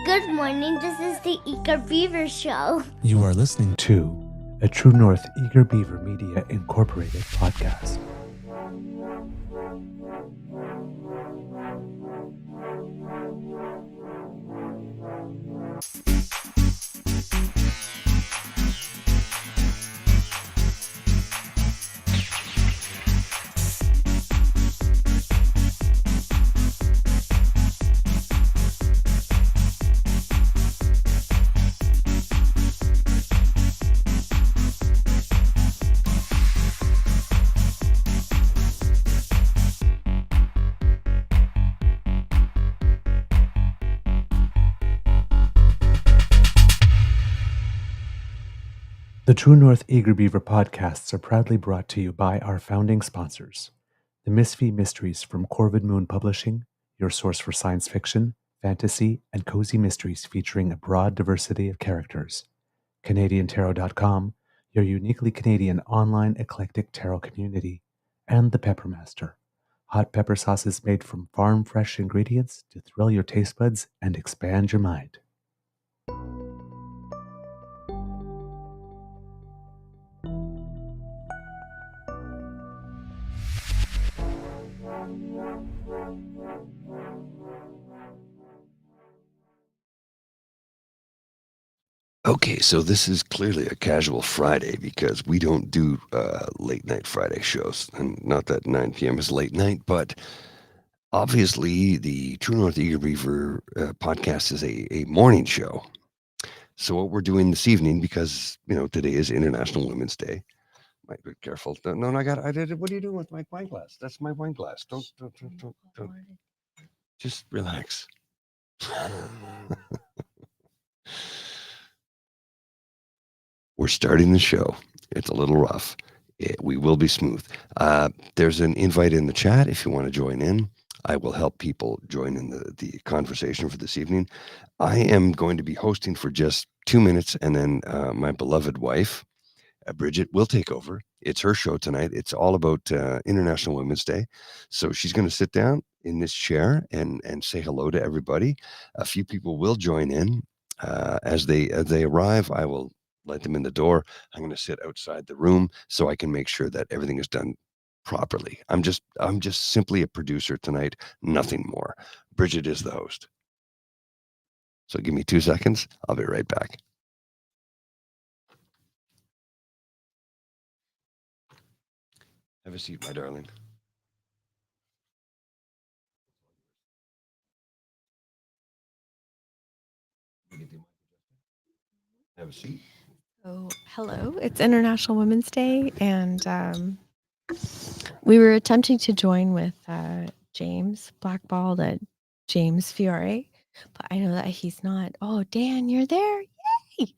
Good morning, this is the Eager Beaver Show. You are listening to a True North Eager Beaver Media Incorporated podcast. The True North Eager Beaver podcasts are proudly brought to you by our founding sponsors, the Misfit Mysteries from Corvid Moon Publishing, your source for science fiction, fantasy, and cozy mysteries featuring a broad diversity of characters. CanadianTarot.com, your uniquely Canadian online eclectic tarot community, and the Peppermaster, hot pepper sauces made from farm-fresh ingredients to thrill your taste buds and expand your mind. Okay, so this is clearly a casual Friday because we don't do late night Friday shows. And not that 9 p.m. is late night, but obviously the True North Eager Beaver podcast is a morning show. So what we're doing this evening, because, today is International Women's Day. Might be careful. No, I did it. What are you doing with my wine glass? That's my wine glass. Don't. Just relax. We're starting the show. It's a little rough. We will be smooth. There's an invite in the chat if you want to join in. I will help people join in the conversation for this evening. I am going to be hosting for just 2 minutes, and then my beloved wife, Bridget, will take over. It's her show tonight. It's all about International Women's Day. So she's going to sit down in this chair and say hello to everybody. A few people will join in. As they arrive, I will let them in the door. I'm going to sit outside the room so I can make sure that everything is done properly. I'm just simply a producer tonight, nothing more. Bridget is the host. So give me 2 seconds. I'll be right back. Have a seat, my darling. Have a seat. Oh, hello. It's International Women's Day, and we were attempting to join with James, blackballed at James Fiore, but I know that he's not. Oh, Dan, you're there. Yay!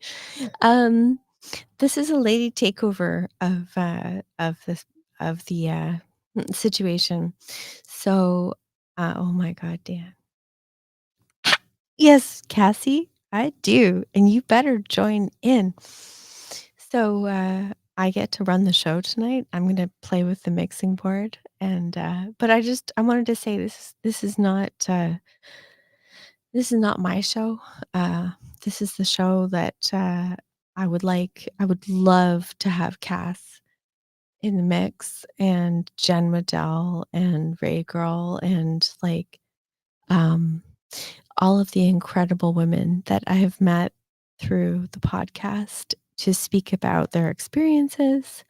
This is a lady takeover of the situation. So, oh my God, Dan. Yes, Cassie, I do, and you better join in. So, I get to run the show tonight. I'm gonna play with the mixing board, and but I wanted to say this is not my show. This is the show that I would love to have Cass in the mix, and Jen Waddell and Ray Girl, and all of the incredible women that I have met through the podcast to speak about their experiences.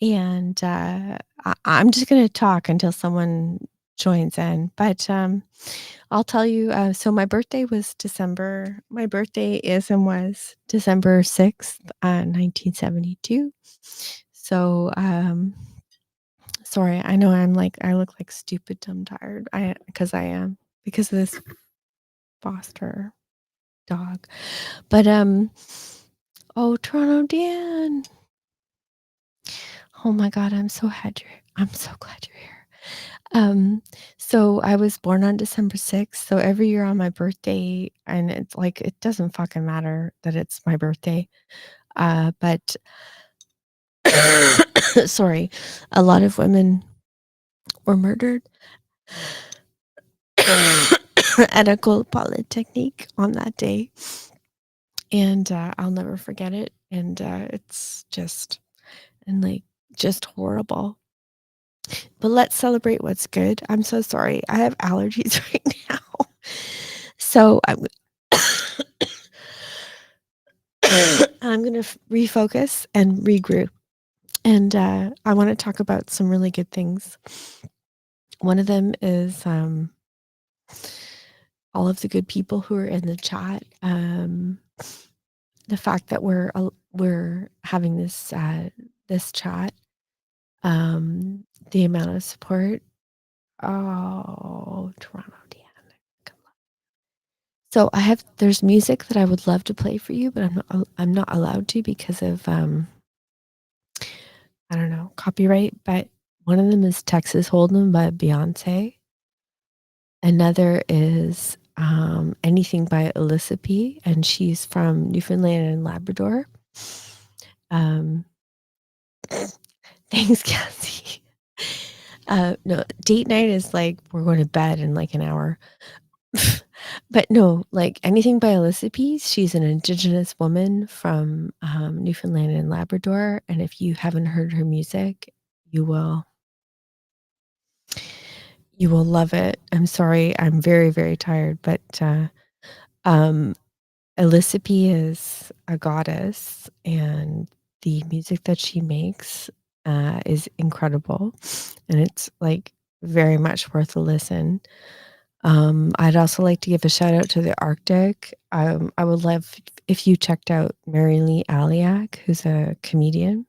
And I'm just going to talk until someone joins in. But I'll tell you, so my birthday is and was December 6th, 1972. So, sorry, I know I look like stupid, dumb, tired. Because I am, because of this foster dog. But oh, Toronto Dan. Oh my God, I'm so glad you're here. So I was born on December 6th. So every year on my birthday, and it's like it doesn't fucking matter that it's my birthday. But sorry, a lot of women were murdered. at École Polytechnique on that day. And I'll never forget it. And it's just horrible. But let's celebrate what's good. I'm so sorry. I have allergies right now. So I'm going to refocus and regroup. And I want to talk about some really good things. One of them is all of the good people who are in the chat. The fact that we're having this chat, the amount of support. Oh, Toronto, Deanna. So there's music that I would love to play for you, but I'm not allowed to because of I don't know, copyright. But one of them is Texas Hold'em by Beyonce. Another is Anything by Alyssa P, and she's from Newfoundland and Labrador. Thanks, Cassie. No, date night is like we're going to bed in like an hour. But no, like Anything by Alyssa P, she's an Indigenous woman from Newfoundland and Labrador, and if you haven't heard her music, you will love it. I'm sorry, I'm very, very tired, but Alyssa P is a goddess, and the music that she makes is incredible, and it's like very much worth a listen. I'd also like to give a shout out to the Arctic. I would love if you checked out Mary Lee Aliak, who's a comedian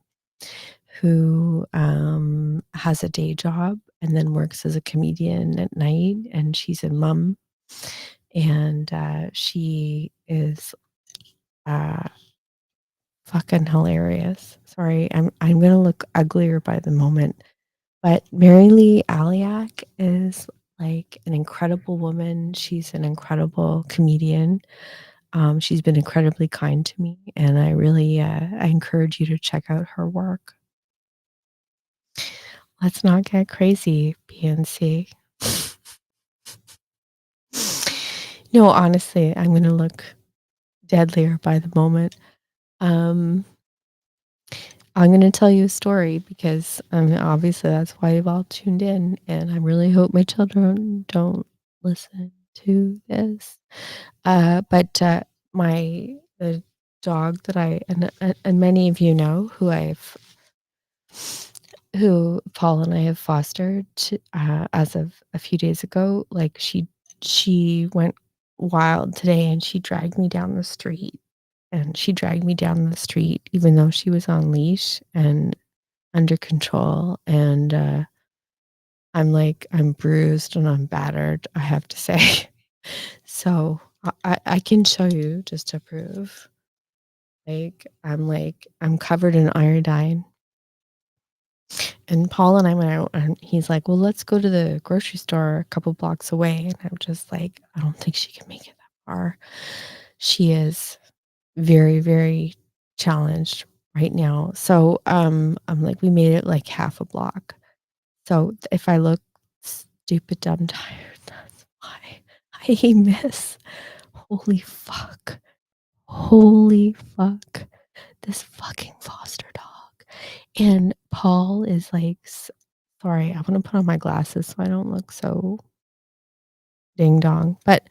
who has a day job and then works as a comedian at night, and she's a mom, and she is fucking hilarious. Sorry, I'm gonna look uglier by the moment, but Mary Lee Aliak is like an incredible woman. She's an incredible comedian. She's been incredibly kind to me, and I really I encourage you to check out her work. Let's not get crazy, PNC. No, honestly, I'm gonna look deadlier by the moment. I'm going to tell you a story because obviously that's why you've all tuned in, and I really hope my children don't listen to this. But the dog that I and many of you know who Paul and I have fostered as of a few days ago. Like she went wild today, and she dragged me down the street. And she dragged me down the street, even though she was on leash and under control. And I'm bruised and I'm battered, I have to say. So I can show you just to prove. I'm covered in iodine. And Paul and I went out, and he's like, well, let's go to the grocery store a couple blocks away. And I'm just like, I don't think she can make it that far. She is very, very challenged right now. So I'm like, we made it like half a block. So if I look stupid, dumb, tired, that's why I miss. Holy fuck. This fucking foster dog. And Paul is like, sorry, I want to put on my glasses so I don't look so ding dong. But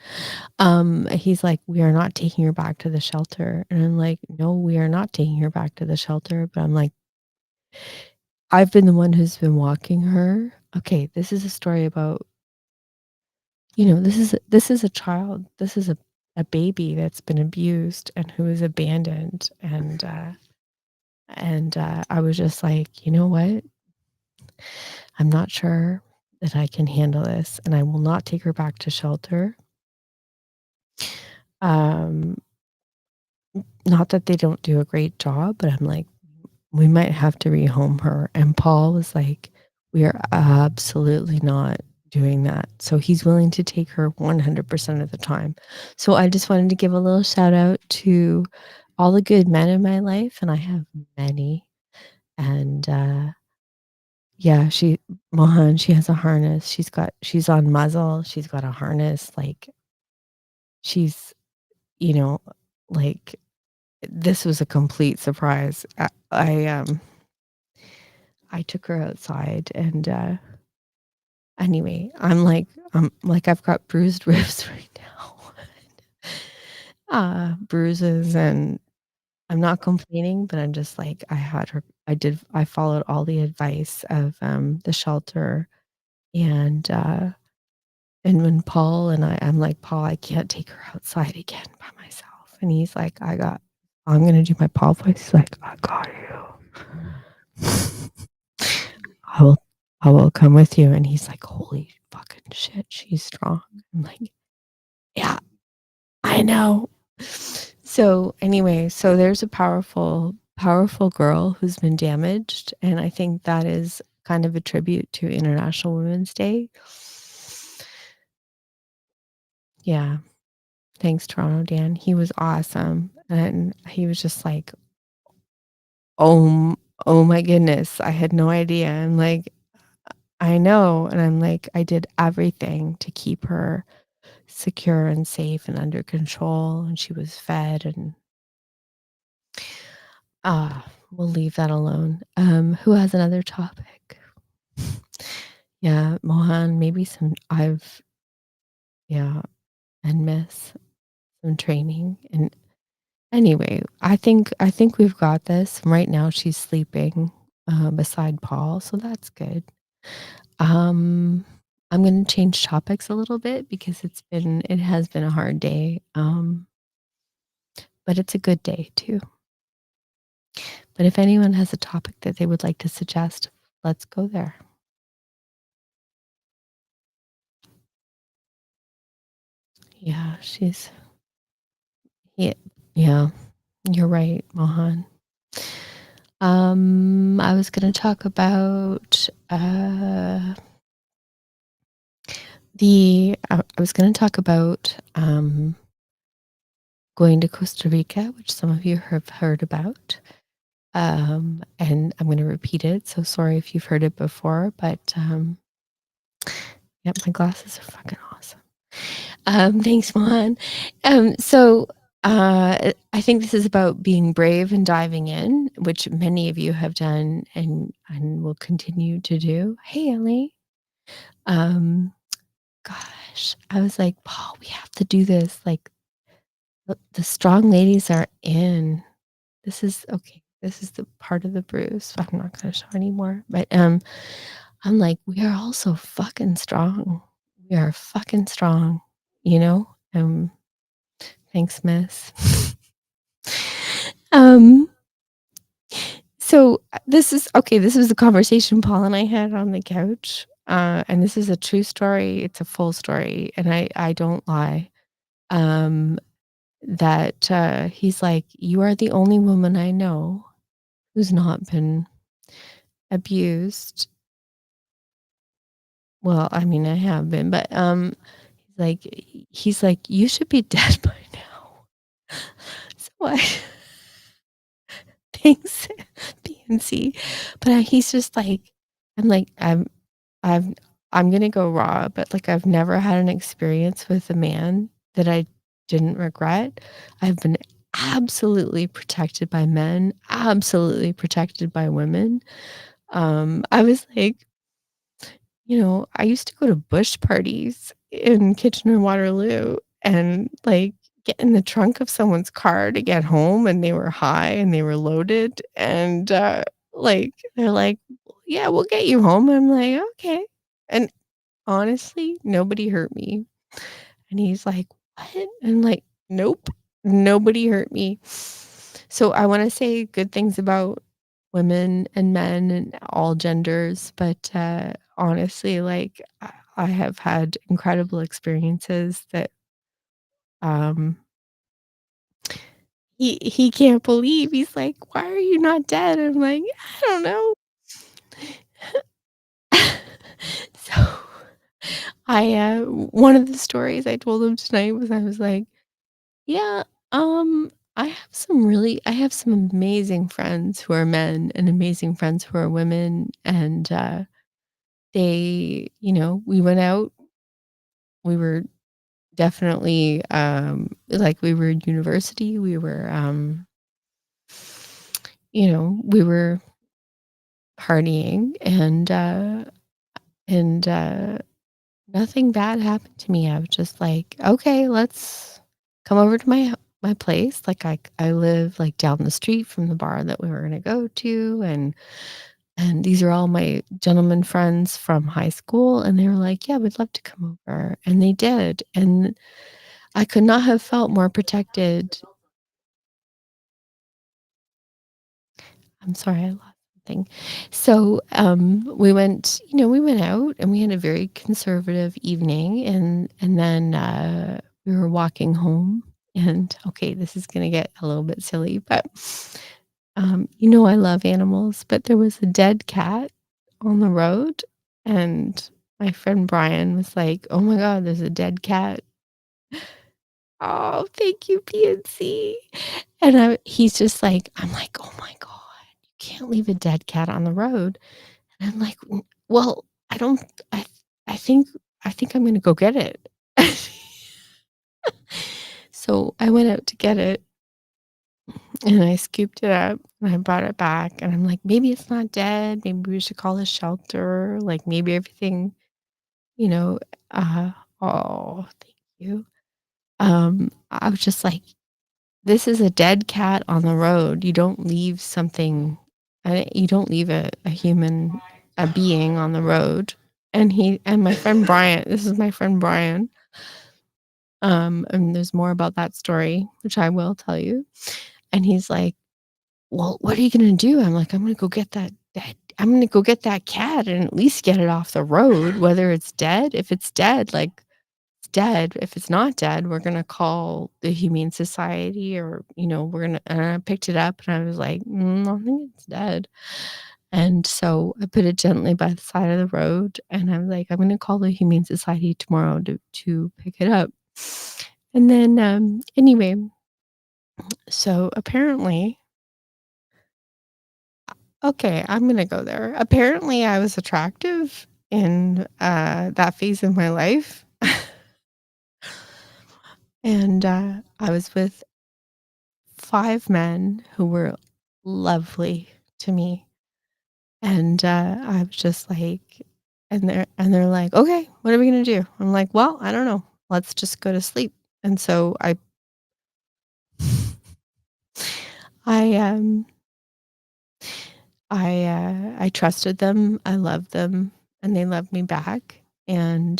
he's like, we are not taking her back to the shelter. And I'm like, no, we are not taking her back to the shelter. But I'm like, I've been the one who's been walking her. Okay, this is a story about, this is a child. This is a baby that's been abused and who is abandoned. And I was just like, you know what? I'm not sure that I can handle this, and I will not take her back to shelter. Not that they don't do a great job, but I'm like, we might have to rehome her. And Paul was like, we are absolutely not doing that. So he's willing to take her 100% of the time. So I just wanted to give a little shout out to all the good men in my life, and I have many. And Mohan, she has a harness. She's on muzzle. She's got a harness. Like, she's, you know, like, this was a complete surprise. I took her outside and, anyway, I'm like, I've got bruised ribs right now. Bruises, and I'm not complaining, but I'm just like, I followed all the advice of, the shelter, and, and when I'm like, "Paul, I can't take her outside again by myself." And he's like, I'm gonna do my Paul voice. He's like, "I got you. I will I will come with you." And he's like, "Holy fucking shit, she's strong." I'm like, "Yeah, I know." So, anyway, so there's a powerful, powerful girl who's been damaged, and I think that is kind of a tribute to International Women's Day. Yeah. Thanks, Toronto Dan. He was awesome, and he was just like, oh my goodness, I had no idea." I'm like, "I know," and I'm like, "I did everything to keep her secure and safe and under control, and she was fed, and" we'll leave that alone. Who has another topic? Yeah, Mohan, maybe yeah, and Miss, some training, and anyway, I think we've got this. Right now, she's sleeping, beside Paul, so that's good. Um, I'm gonna change topics a little bit because it has been a hard day, but it's a good day too. But if anyone has a topic that they would like to suggest, let's go there. Yeah, yeah, yeah, you're right, Mohan. I was gonna talk about, I was gonna talk about, going to Costa Rica, which some of you have heard about. And I'm gonna repeat it, so sorry if you've heard it before, but, yep, my glasses are fucking awesome. Thanks, Mohan. I think this is about being brave and diving in, which many of you have done and will continue to do. Hey, Ellie. Um, Gosh, I was like, "Paul, we have to do this, like, the strong ladies are in." This is okay, this is the part of the bruise I'm not gonna show anymore, but, I'm like, "We are all so fucking strong. We are fucking strong," you know? Thanks, miss. Um, this was a conversation Paul and I had on the couch, and this is a true story, it's a full story, and I don't lie. Um, he's like, "You are the only woman I know who's not been abused." Well, I mean, I have been, but, he's like, "You should be dead by now." So I thanks, PNC. But, he's just like I'm like, I've I'm gonna go raw, but, like, I've never had an experience with a man that I didn't regret. I've been absolutely protected by men, absolutely protected by women. I was like, I used to go to bush parties in Kitchener-Waterloo and, like, get in the trunk of someone's car to get home, and they were high and they were loaded, and, they're like, "Yeah, we'll get you home." I'm like, "Okay." And honestly, nobody hurt me. And he's like, "What?" I'm like, "Nope, nobody hurt me." So I wanna say good things about women and men and all genders, but, honestly, like, I have had incredible experiences that, um, he can't believe. He's like, "Why are you not dead?" I'm like, "I don't know." So, one of the stories I told him tonight was I was like, "Yeah, I have some amazing friends who are men and amazing friends who are women, and, we went out, we were definitely, like, we were in university, we were, we were partying and nothing bad happened to me. I was just like, "Okay, let's come over to my place." Like, I live, like, down the street from the bar that we were gonna go to, and these are all my gentleman friends from high school, and they were like, "Yeah, we'd love to come over," and they did, and I could not have felt more protected. I'm sorry, I lost something. So, we went out and we had a very conservative evening, and then, we were walking home, and, okay, this is gonna get a little bit silly, but, I love animals, but there was a dead cat on the road, and my friend Brian was like, "Oh my god, there's a dead cat." "Oh, thank you, PNC." And he's just like I'm like, "Oh my god, you can't leave a dead cat on the road." And I'm like, Well, I don't I I think I think I'm gonna go get it." So, I went out to get it, and I scooped it up, and I brought it back, and I'm like, "Maybe it's not dead, maybe we should call a shelter, like, maybe everything," you know, uh oh, thank you. I was just like, "This is a dead cat on the road. You don't leave a human, a being on the road." And my friend Brian, this is my friend Brian, and there's more about that story, which I will tell you. And he's like, "Well, what are you gonna do?" I'm like, I'm gonna go get that cat and at least get it off the road, whether it's dead. If it's dead, like, it's dead. If it's not dead, we're gonna call the Humane Society, or, we're gonna and I picked it up and I was like, I think it's dead." And so I put it gently by the side of the road, and I'm like, "I'm gonna call the Humane Society tomorrow to pick it up." And then, anyway, so apparently, okay, I'm gonna go there. Apparently, I was attractive in, that phase of my life, and, I was with 5 men who were lovely to me, and, I was just like, and they're like, "Okay, what are we gonna do?" I'm like, "Well, I don't know. Let's just go to sleep." And so I, I trusted them, I loved them, and they loved me back, and,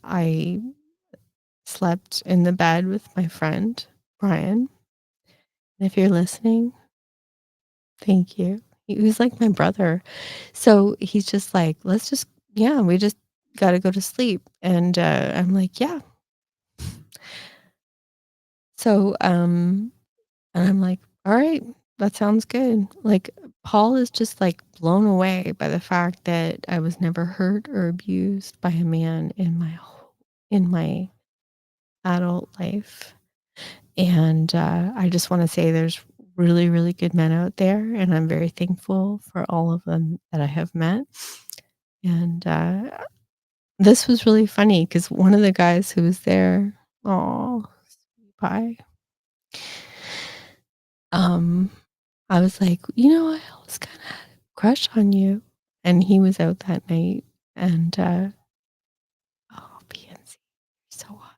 I slept in the bed with my friend, Brian. And if you're listening, thank you. He was like my brother. So he's just like, "Let's just yeah, we just gotta go to sleep." And, I'm like, "Yeah." So, and I'm like, "All right, that sounds good." Like, Paul is just, like, blown away by the fact that I was never hurt or abused by a man in my adult life. And, I just wanna say there's really, really good men out there, and I'm very thankful for all of them that I have met. And, this was really funny because one of the guys who was there, oh, pie, um, I was like, "I always kinda had a crush on you." And he was out that night, and, oh, PNC, so hot.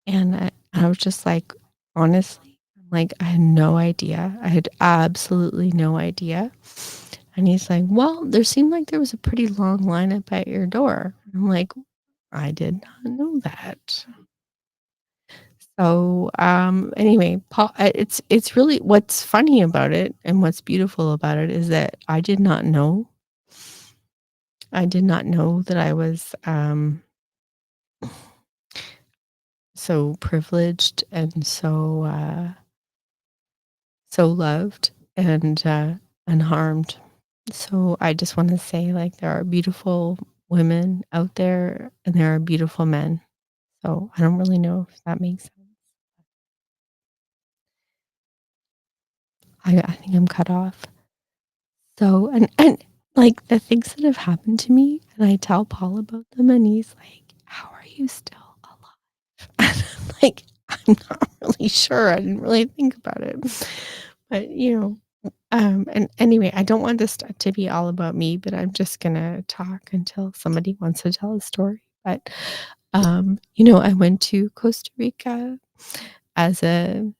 And I was just like, honestly, like, I had no idea. I had absolutely no idea. And he's like, "Well, there seemed like there was a pretty long lineup at your door." I'm like, "I did not know that." So, anyway, Paul, it's really what's funny about it and what's beautiful about it is that I did not know. I did not know that I was, so privileged and so loved and unharmed. So I just want to say, like, there are beautiful women out there and there are beautiful men. So I don't really know if that makes sense. I think I'm cut off. So and like the things that have happened to me, and I tell Paul about them, and he's like, "How are you still And I'm like, I'm not really sure. I didn't really think about it. But, and anyway, I don't want this to be all about me, but I'm just gonna talk until somebody wants to tell a story. But, I went to Costa Rica as a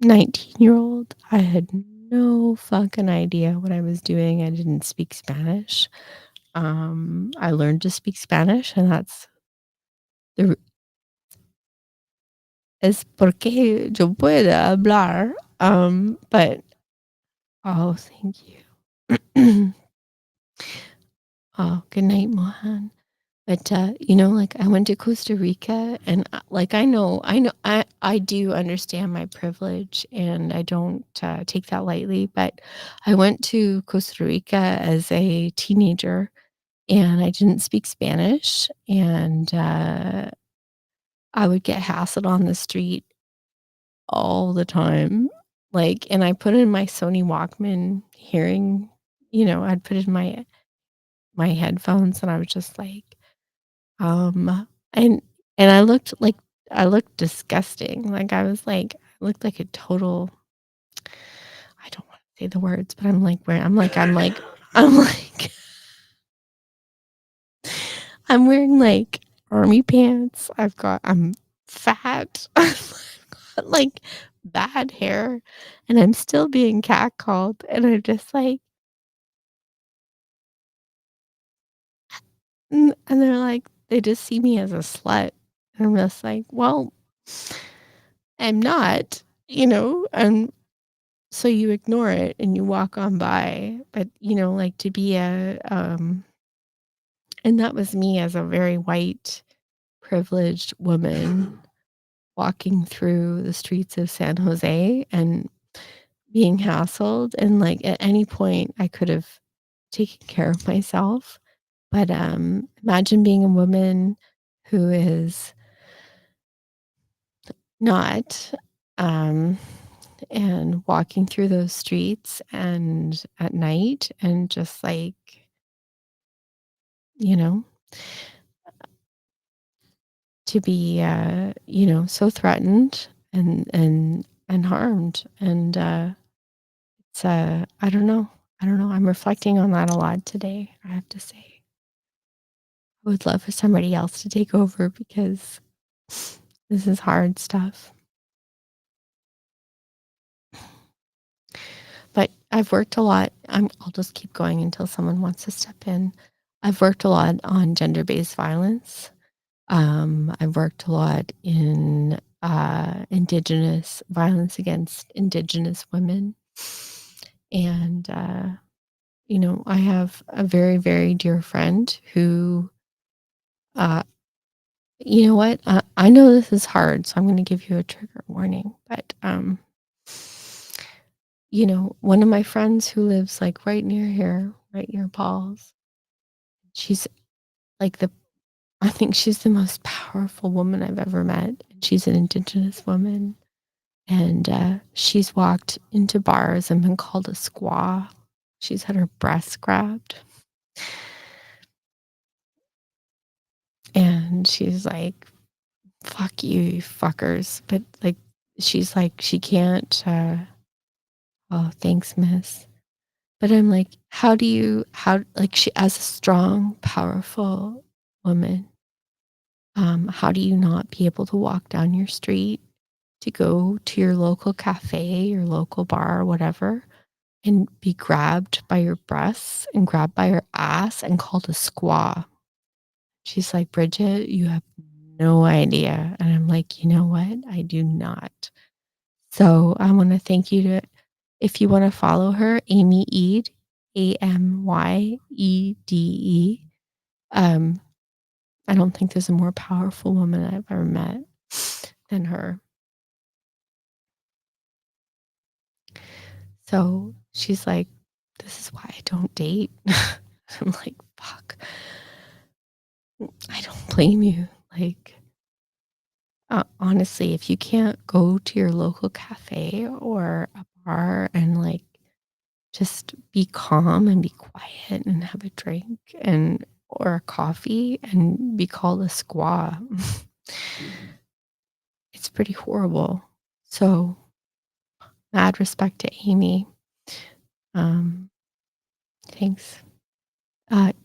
19-year-old. I had no fucking idea what I was doing. I didn't speak Spanish. I learned to speak Spanish, and that's the es porque yo puedo hablar. But oh, thank you. Oh, good night, Mohan. But like I went to Costa Rica, and like I do understand my privilege, and I don't take that lightly. But I went to Costa Rica as a teenager, and I didn't speak Spanish, and I would get hassled on the street all the time. Like, and I put in my Sony Walkman hearing, I'd put in my headphones, and I was just like, and I looked disgusting. Like I looked like a total. I don't want to say the words, but I'm like I'm wearing like army pants. I'm fat. I've got like bad hair, and I'm still being catcalled, and I'm just like, and they're like, they just see me as a slut. And I'm just like, well, I'm not, and so you ignore it and you walk on by. But, like to be and that was me as a very white, privileged woman walking through the streets of San Jose and being hassled. And like at any point, I could have taken care of myself. But imagine being a woman who is not, um, and walking through those streets and at night and just like, you know, to be, so threatened and harmed. And it's, I don't know. I don't know. I'm reflecting on that a lot today, I have to say. I would love for somebody else to take over because this is hard stuff. But I've worked a lot. I'll just keep going until someone wants to step in. I've worked a lot on gender-based violence. I've worked a lot in Indigenous violence against Indigenous women. And, I have a very, very dear friend who, uh, you know what? I know this is hard, so I'm going to give you a trigger warning. But, one of my friends who lives like right near here, right near Paul's, she's like I think she's the most powerful woman I've ever met. And she's an Indigenous woman. And she's walked into bars and been called a squaw. She's had her breasts grabbed. And she's like, fuck you, you fuckers. But like, she's like, she can't, oh, thanks, miss. But I'm like, like she, as a strong, powerful woman, how do you not be able to walk down your street to go to your local cafe, your local bar, or whatever, and be grabbed by your breasts and grabbed by your ass and called a squaw? She's like, Bridget, you have no idea. And I'm like, you know what? I do not. So I want to thank you if you want to follow her, Amy Eade, AMYEDE. I don't think there's a more powerful woman I've ever met than her. So she's like, this is why I don't date. I'm like, fuck. I don't blame you. Like, honestly, if you can't go to your local cafe or a bar and like just be calm and be quiet and have a drink or a coffee and be called a squaw, it's pretty horrible. So mad respect to Amy. Thanks.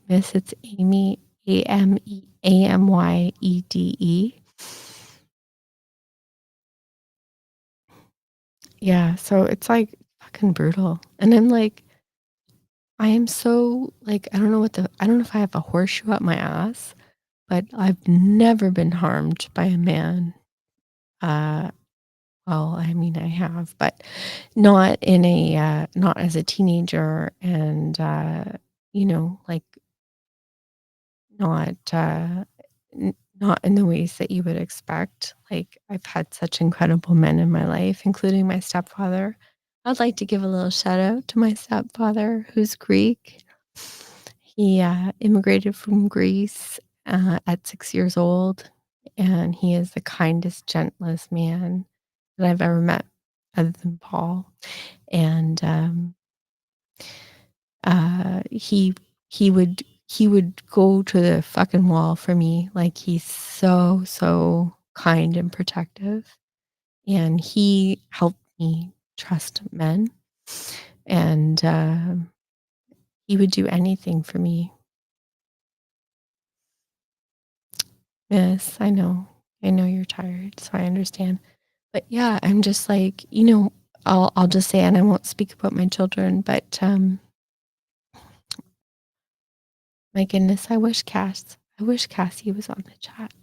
Miss, it's Amy, Amyede. Yeah, so it's like fucking brutal. And I'm like, I am so like, I don't know if I have a horseshoe up my ass, but I've never been harmed by a man. Well, I mean, I have, but not in not as a teenager and, like not, not in the ways that you would expect. Like, I've had such incredible men in my life, including my stepfather. I'd like to give a little shout out to my stepfather, who's Greek. He immigrated from Greece at 6 years old, and he is the kindest, gentlest man that I've ever met, other than Paul. And he he would go to the fucking wall for me. Like, he's so kind and protective, and he helped me trust men, and he would do anything for me. Yes, I know. I know you're tired, so I understand. But yeah, I'm just like, I'll just say, and I won't speak about my children, but my goodness, I wish Cassie was on the chat.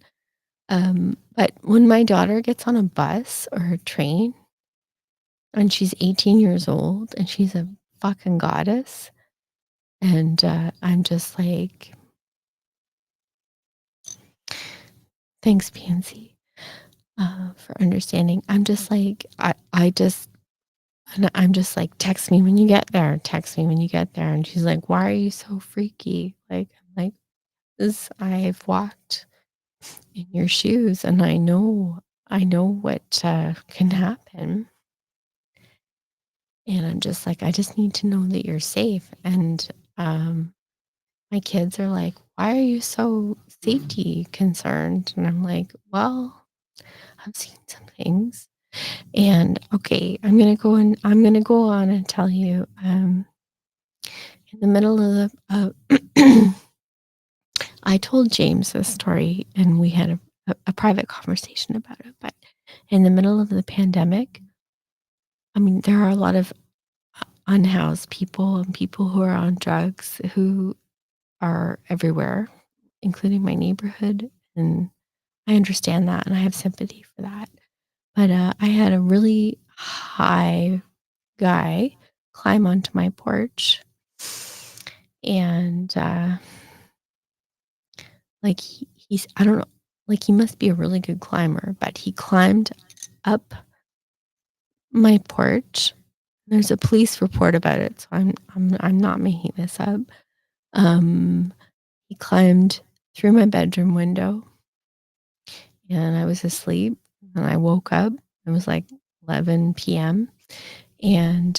But when my daughter gets on a bus or a train and she's 18 years old and she's a fucking goddess, and I'm just like, thanks, Pansy, for understanding. I'm just like, and I'm just like, text me when you get there. Text me when you get there. And she's like, why are you so freaky? Like, I'm like, this, I've walked in your shoes, and I know what can happen. And I'm just like, I just need to know that you're safe. And my kids are like, why are you so safety concerned? And I'm like, well, I've seen some things. And okay, I'm gonna go on and tell you, in the middle of the I told James this story, and we had a private conversation about it. But in the middle of the pandemic, I mean, there are a lot of unhoused people and people who are on drugs who are everywhere, including my neighborhood. And I understand that, and I have sympathy for that. But I had a really high guy climb onto my porch, and like he's, I don't know, like, he must be a really good climber, but he climbed up my porch. There's a police report about it, so I'm not making this up. He climbed through my bedroom window, and I was asleep, and I woke up. It was like 11 p.m. and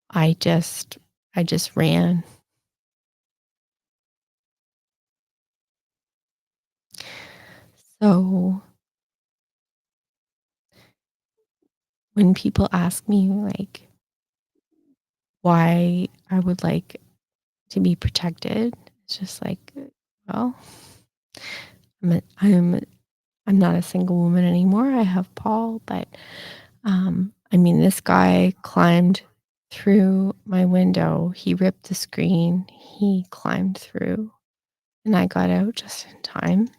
I just ran. So when people ask me, like, why I would like to be protected, it's just like, well, I'm a, I'm I'm not a single woman anymore. I have Paul, but I mean, this guy climbed through my window. He ripped the screen. He climbed through, and I got out just in time.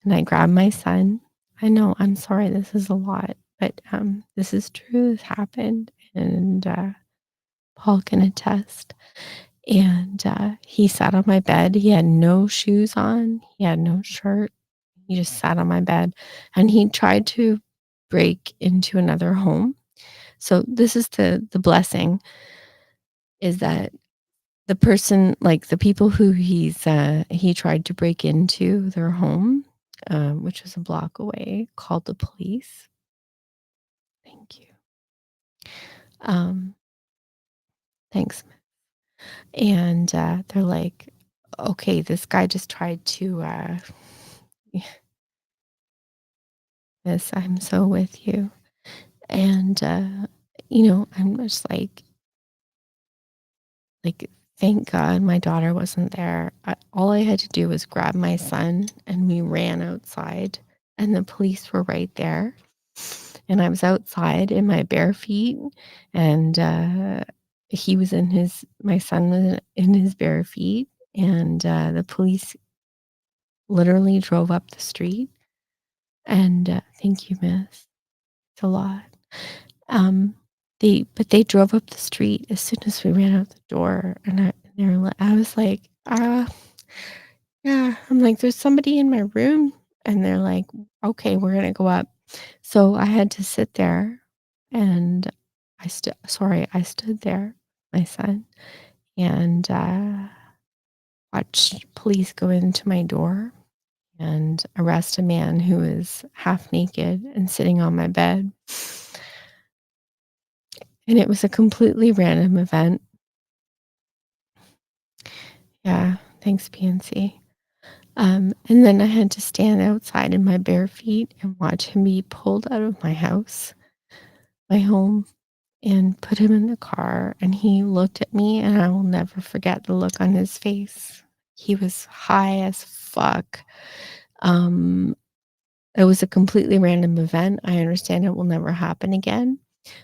And I grabbed my son. I know, I'm sorry, this is a lot, but this is true. This happened, and Paul can attest. And he sat on my bed. He had no shoes on. He had no shirt. He just sat on my bed, and he tried to break into another home. So this is the blessing, is that the person, like the people who he tried to break into their home, which was a block away, called the police. Thank you. Um, thanks. And they're like, okay, this guy just tried to Miss, I'm so with you. And, I'm just like, thank God my daughter wasn't there. All I had to do was grab my son and we ran outside and the police were right there. And I was outside in my bare feet and, my son was in his bare feet and, the police literally drove up the street and, thank you, miss. It's a lot. Um, they drove up the street as soon as we ran out the door, and I was like, yeah." I'm like, "There's somebody in my room," and they're like, "Okay, we're gonna go up." So I had to sit there, and I stood there, my son, and, watched police go into my door and arrest a man who was half naked and sitting on my bed. And it was a completely random event. Yeah, thanks, PNC. And then I had to stand outside in my bare feet and watch him be pulled out of my house, my home, and put him in the car. And he looked at me, and I will never forget the look on his face. He was high as fuck. Um, it was a completely random event. I understand it will never happen again.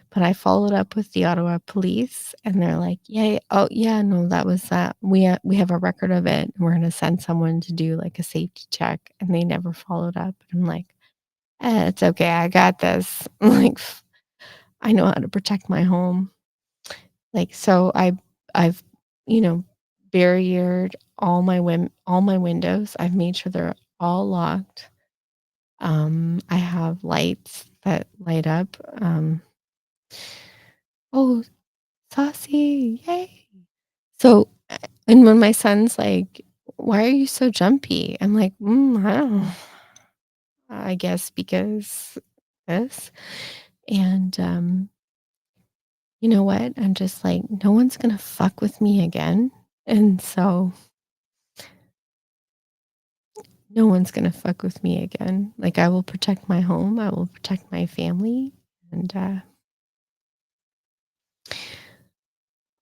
But I followed up with the Ottawa police, and they're like, "Yeah, oh, yeah, no, that was that. We have a record of it, and we're gonna send someone to do, like, a safety check," and they never followed up. I'm like, it's okay, I got this." Like, I know how to protect my home. Like, so I've, you know, barriered all my windows. I've made sure they're all locked. I have lights that light up. Oh, saucy, yay. So, and when my son's like, "Why are you so jumpy?" I'm like, I don't know. I guess because this." And, you know what? I'm just like, no one's gonna fuck with me again. And so no one's gonna fuck with me again. Like, I will protect my home, I will protect my family, and,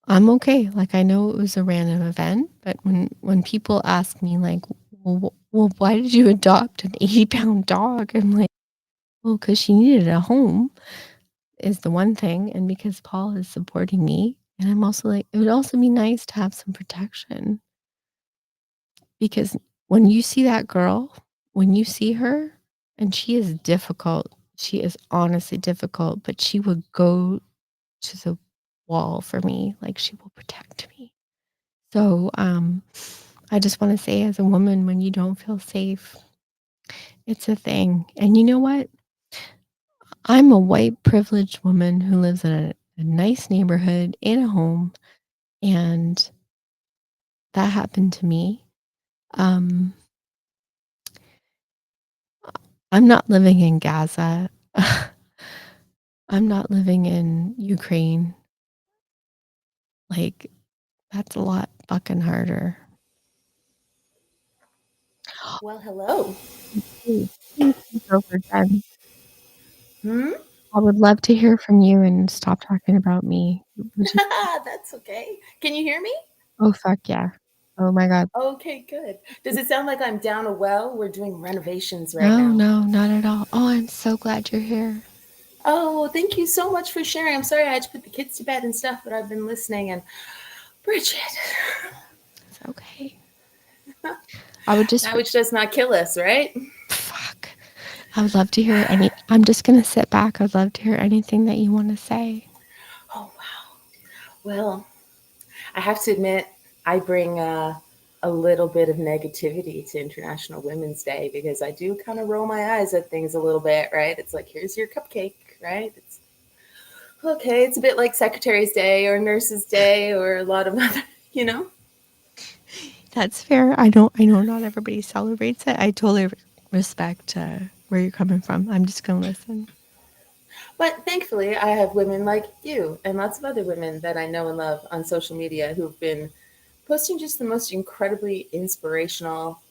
I'm okay. Like, I know it was a random event, but when people ask me like, "Well, why did you adopt an 80-pound dog?" I'm like, "Well, because she needed a home," is the one thing, and because Paul is supporting me, and I'm also like, it would also be nice to have some protection because when you see that girl, when you see her, and she is difficult, she is honestly difficult, but she would go to the wall for me, like, she will protect me. So, I just wanna say as a woman, when you don't feel safe, it's a thing, and you know what? I'm a white privileged woman who lives in a nice neighborhood, in a home, and that happened to me. Um, I'm not living in Gaza. I'm not living in Ukraine. Like, that's a lot fucking harder. Well, hello. Please, please take over, Jen. Hmm? I would love to hear from you and stop talking about me. Would you? That's okay. Can you hear me? Oh, fuck yeah. Oh my god. Okay, good. Does it sound like I'm down a well? We're doing renovations right No, now. no, not at all. Oh, I'm so glad you're here. Oh, thank you so much for sharing. I'm sorry I had to put the kids to bed and stuff, but I've been listening. And Bridget, It's okay. I would just that which does not kill us, right? fuck. I would love to hear I'm just gonna sit back. I'd love to hear anything that you want to say. Oh, wow. Well, I have to admit, I bring a little bit of negativity to International Women's Day because I do kind of roll my eyes at things a little bit, right? It's like, here's your cupcake, right? It's okay. It's a bit like Secretary's Day or Nurse's Day or a lot of other, you know? That's fair. I know not everybody celebrates it. I totally respect where you're coming from. I'm just gonna listen. But thankfully, I have women like you and lots of other women that I know and love on social media who've been posting just the most incredibly inspirational.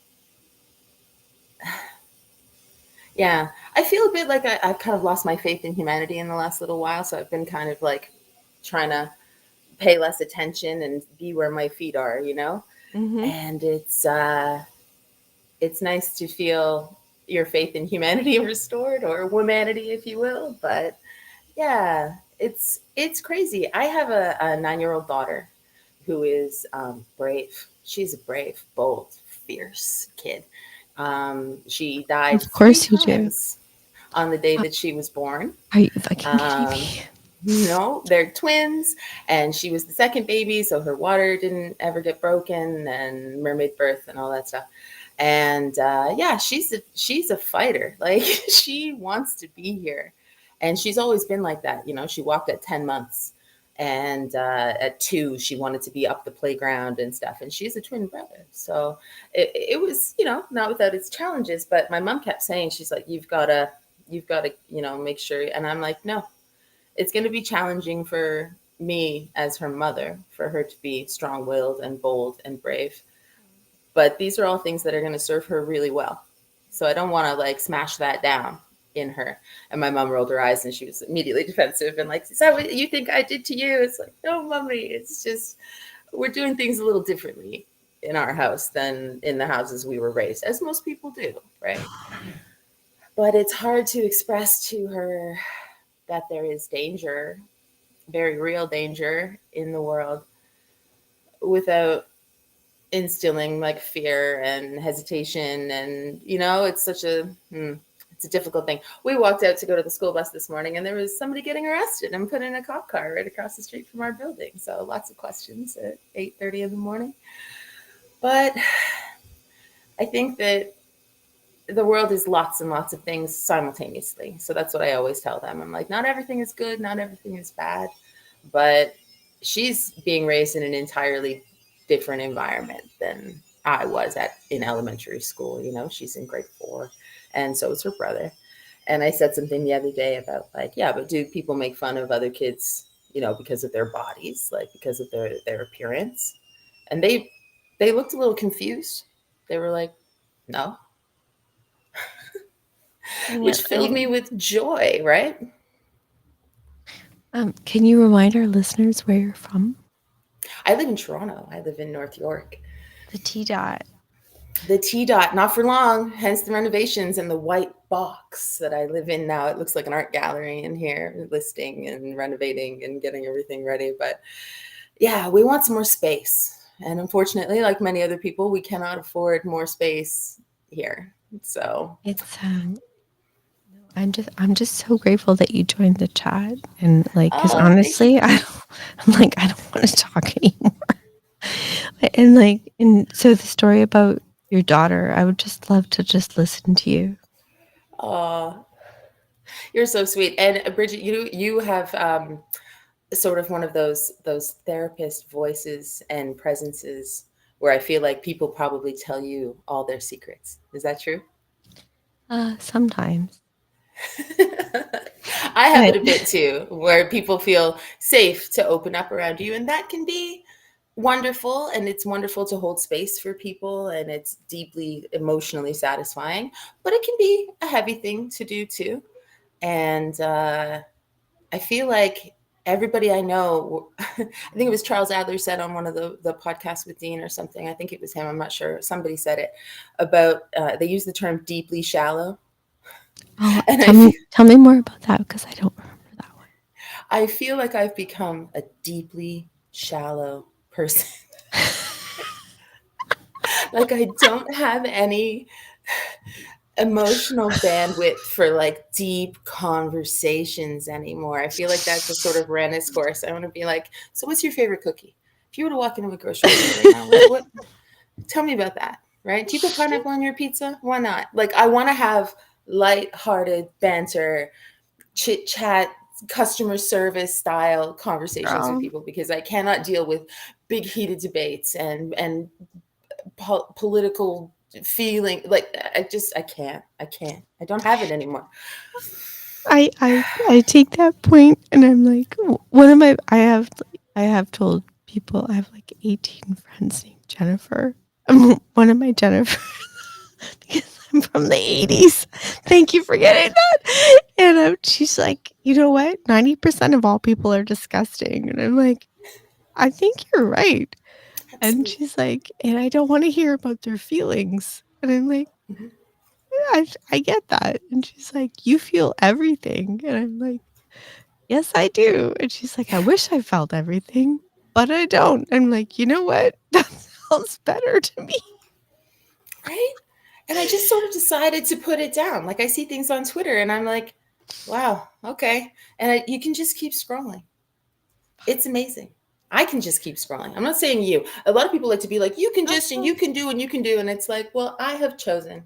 Yeah, I feel a bit like I've kind of lost my faith in humanity in the last little while. So I've been kind of like trying to pay less attention and be where my feet are, you know? Mm-hmm. And it's nice to feel your faith in humanity restored, or womanity, if you will. But yeah, it's crazy. I have a 9-year-old daughter who is brave. She's a brave, bold, fierce kid. She died Of three course you do. times on the day Uh, that she was born. Are you fucking kidding Um, me? no, they're twins, and she was the second baby, so her water didn't ever get broken, and mermaid birth and all that stuff. And yeah, she's a fighter. Like she wants to be here, and she's always been like that. You know, she walked at 10 months, and at 2 she wanted to be up the playground and stuff. And she's a twin brother, so it was, you know, not without its challenges. But my mom kept saying, she's like, you've got to, you know, make sure. And I'm like, no, it's going to be challenging for me as her mother, for her to be strong-willed and bold and brave. But these are all things that are going to serve her really well. So I don't want to like smash that down in her. And my mom rolled her eyes and she was immediately defensive and like, is that what you think I did to you? It's like, no, mommy, it's just we're doing things a little differently in our house than in the houses we were raised, as most people do, right? But it's hard to express to her that there is danger, very real danger in the world, without instilling like fear and hesitation. And you know, it's such a it's a difficult thing. We walked out to go to the school bus this morning and there was somebody getting arrested and put in a cop car right across the street from our building. So lots of questions at 8:30 in the morning. But I think that the world is lots and lots of things simultaneously. So that's what I always tell them. I'm like, not everything is good, not everything is bad. But she's being raised in an entirely different environment than I was at in elementary school. You know, she's in grade 4, and so is her brother. And I said something the other day about like, yeah, but do people make fun of other kids, you know, because of their bodies, like because of their appearance? And they looked a little confused. They were like, no, Yeah, which filled me with joy, right? can you remind our listeners where you're from? I live in Toronto. I live in North York. The T dot. The T dot, not for long, hence the renovations and the white box that I live in now. It looks like an art gallery in here, listing and renovating and getting everything ready. But yeah, we want some more space. And unfortunately, like many other people, we cannot afford more space here. So It's I'm just so grateful that you joined the chat, and like, because oh, honestly, I'm like, I don't want to talk anymore. And like, and so the story about your daughter, I would just love to just listen to you. oh, you're so sweet. And Bridget, you have sort of one of those therapist voices and presences where I feel like people probably tell you all their secrets. Is that true? Sometimes. I have But it a bit too, where people feel safe to open up around you, and that can be wonderful. And it's wonderful to hold space for people, and it's deeply emotionally satisfying. But it can be a heavy thing to do too. And I feel like everybody I know, I think it was Charles Adler said on one of the podcasts with Dean or something. I think it was him. I'm not sure. Somebody said it about, they use the term deeply shallow. oh, And I feel, tell me more about that, because I don't remember that one. I feel like I've become a deeply shallow person. Like I don't have any emotional bandwidth for like deep conversations anymore. I feel like that just sort of ran its course. I want to be like, so what's your favorite cookie? If you were to walk into a grocery store right now, what tell me about that, right? Do you put pineapple on your pizza? Why not? Like I want to have light-hearted banter, chit chat, customer service style conversations with Girl. people, because I cannot deal with big heated debates and political feeling. Like I don't have it anymore. I take that point, and I'm like, I have told people I have like 18 friends named Jennifer. One of my Jennifer, because I'm from the 80s. Thank you for getting that. And she's like, you know what? 90% of all people are disgusting. And I'm like, I think you're right. And Absolutely. she's like, and I don't want to hear about their feelings. And I'm like, Mhm. I get that. And she's like, you feel everything. And I'm like, yes, I do. And she's like, I wish I felt everything, but I don't. I'm like, you know what? That sounds better to me. Right? And I just sort of decided to put it down. Like I see things on Twitter and I'm like, wow, okay. And you can just keep scrolling. It's amazing. I can just keep scrolling. I'm not saying you. A lot of people like to be like, you can just, and you can do, and you can do. And it's like, well, I have chosen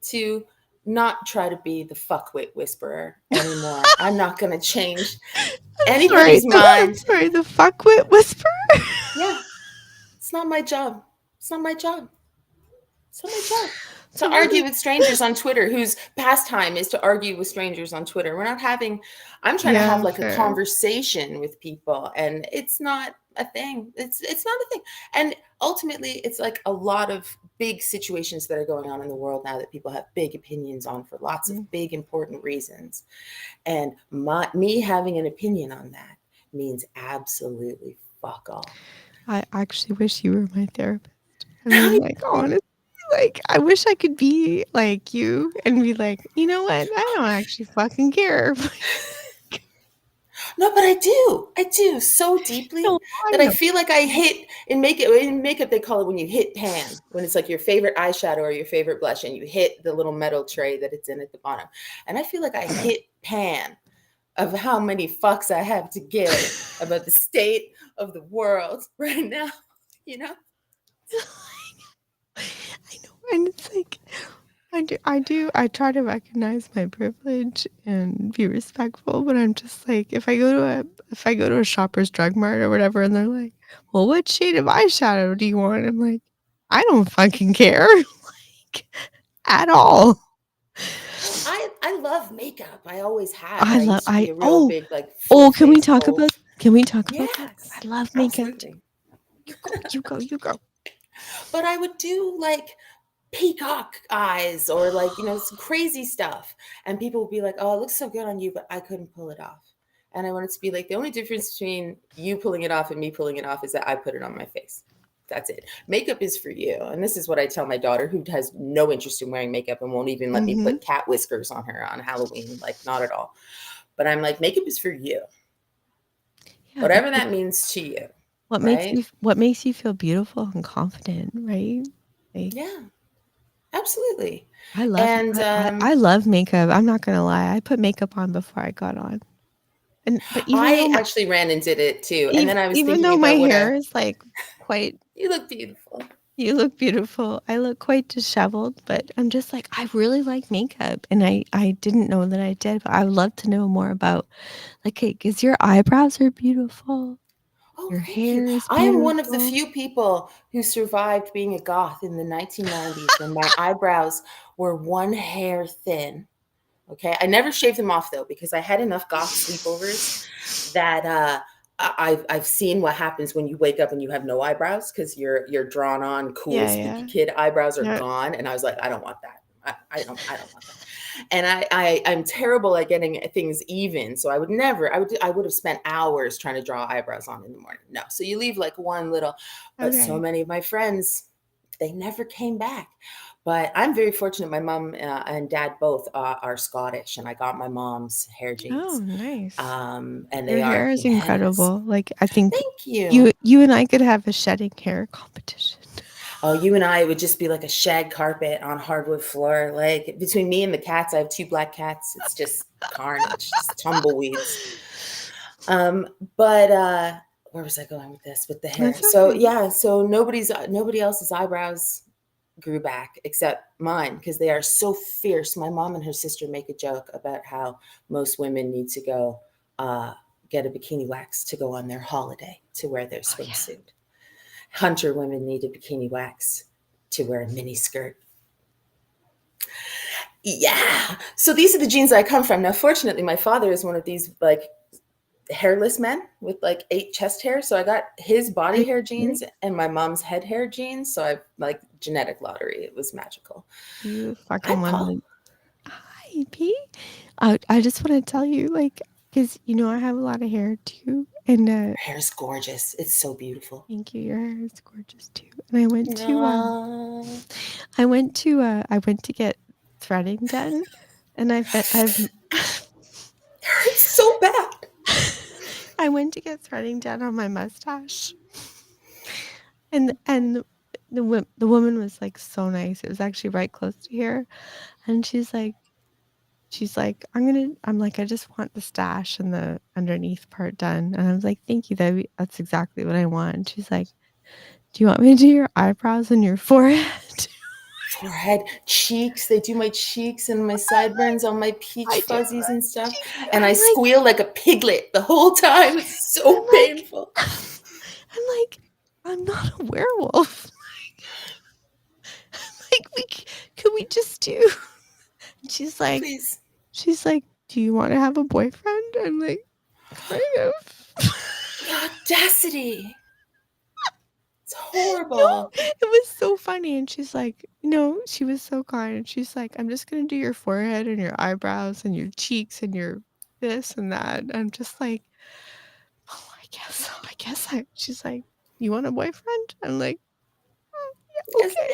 to not try to be the fuckwit whisperer anymore. I'm not going to change anybody's mind. Sorry, the fuckwit whisperer. Yeah, it's not my job. It's not my job. It's not my job to So argue with strangers on Twitter whose pastime is to argue with strangers on Twitter. I'm trying to have like a fair. conversation with people, and it's not a thing. It's not a thing. And ultimately it's like a lot of big situations that are going on in the world now that people have big opinions on for lots of big important reasons. And me having an opinion on that means absolutely fuck all. I actually wish you were my therapist. I mean, like, honestly, like, I wish I could be like you and be like, you know what? I don't actually fucking care. No, but I do. I do so deeply No, I that I know. feel like I hit in makeup. In makeup, they call it when you hit pan, when it's like your favorite eyeshadow or your favorite blush, and you hit the little metal tray that it's in at the bottom. And I feel like I hit pan of how many fucks I have to give about the state of the world right now. You know? I know. And it's like, I try to recognize my privilege and be respectful, but I'm just like, if I go to a Shoppers Drug Mart or whatever, and they're like, "Well, what shade of eyeshadow do you want?" I'm like, "I don't fucking care, like, at all." Well, I love makeup. I always have. I I love used to be I a real oh, big like full can we face talk bold. about that? Yes, I love makeup too. absolutely. You go. But I would do like peacock eyes or like, some crazy stuff. And people would be like, oh, it looks so good on you, but I couldn't pull it off. And I wanted to be like, the only difference between you pulling it off and me pulling it off is that I put it on my face. That's it. Makeup is for you. And this is what I tell my daughter, who has no interest in wearing makeup and won't even let me Mhm. put cat whiskers on her on Halloween. Like, not at all. But I'm like, makeup is for you. Yeah, Whatever because that means to you. what Right? makes you feel beautiful and confident, right? Like, Yeah, absolutely. I love And I love makeup. I'm not gonna lie. I put makeup on before I got on. But I actually ran and did it too. And then I was even thinking though my about hair is like quite you look beautiful. you look beautiful. I look quite disheveled, but I'm just like, I really like makeup, and I didn't know that I did, but I would love to know more about, like, hey, 'cause your eyebrows are beautiful, Oh, your thank you. hair is I am one of the beautiful. few people who survived being a goth in the 1990s when my eyebrows were one hair thin. Okay. I never shaved them off though, because I had enough goth sleepovers that I've seen what happens when you wake up and you have no eyebrows because you're drawn on cool Yeah, spooky yeah. kid eyebrows are Yeah. gone. And I was like, I don't want that. I don't want that. And I'm terrible at getting things even. So I would have spent hours trying to draw eyebrows on in the morning. No. So you leave like one little, but so Okay. many of my friends, they never came back. But I'm very fortunate. My mom and dad both are Scottish, and I got my mom's hair Oh, genes. nice. And Your they are hair is bananas. incredible. Like, I think Thank you. you and I could have a shedding hair competition. Oh, you and I, it would just be like a shag carpet on hardwood floor. Like between me and the cats, I have 2 black cats. It's just carnage, just tumbleweeds. Um, but where was I going with this? With the hair. That's So okay. yeah, so nobody else's eyebrows grew back except mine because they are so fierce. My mom and her sister make a joke about how most women need to go get a bikini wax to go on their holiday to wear their Oh, yeah. swimsuit. Hunter women need a bikini wax to wear a mini skirt. Yeah. So these are the genes I come from. Now, fortunately, my father is one of these like hairless men with like 8 chest hairs. So I got his body hair genes and my mom's head hair genes. So I like genetic lottery. It was magical. You Hi, fucking Paul. wanted. Hi, P. I just want to tell you, like, because I have a lot of hair too, and Your hair's gorgeous. It's so beautiful. thank you. Your hair is gorgeous too. And I went to No. I went to get threading done, and I've It's so bad. I went to get threading done on my mustache, and the woman was like so nice. It was actually right close to here, and she's like, I'm like, I just want the stash and the underneath part done, and I was like, thank you, that's exactly what I want. And she's like, do you want me to do your eyebrows and your forehead? Forehead, cheeks. They do my cheeks and my sideburns on my peach I do fuzzies and stuff. cheeks. And I'm I like- squeal like a piglet the whole time. It's so I'm like- painful. I'm like, I'm not a werewolf. Could we just do? And she's like, Please. do you want to have a boyfriend? I'm like, kind of. The audacity. It's horrible. No, it was so funny. And she's like, she was so kind. And she's like, I'm just going to do your forehead and your eyebrows and your cheeks and your this and that. I'm just like, oh, I guess she's like, you want a boyfriend? I'm like, yeah, okay.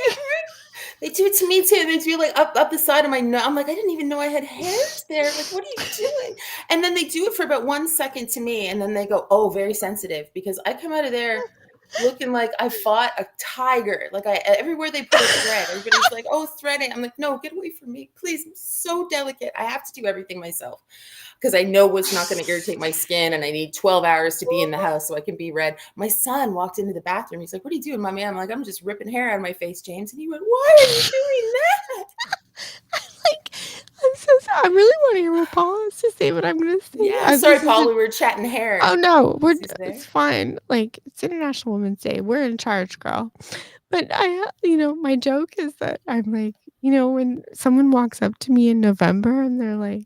They do it to me too. They do like up the side of my nose. I'm like, I didn't even know I had hairs there. Like, what are you doing? And then they do it for about 1 second to me, and then they go, "Oh, very sensitive," because I come out of there looking like I fought a tiger. Like everywhere they put a thread, everybody's like, "Oh, threading." I'm like, "No, get away from me, please." I'm so delicate. I have to do everything myself because I know what's not going to irritate my skin, and I need 12 hours to be in the house so I can be red. My son walked into the bathroom. He's like, "What are you doing, mommy?" I'm like, "I'm just ripping hair out of my face, James." And he went, "Why are you doing that?" I'm so sorry. I really want to hear what Paul has to say, but I'm going to say, Yeah, sorry, Paul. We were chatting hair. Oh no, He's there. it's fine. Like, it's International Women's Day. We're in charge, girl. But my joke is that I'm like, when someone walks up to me in November and they're like,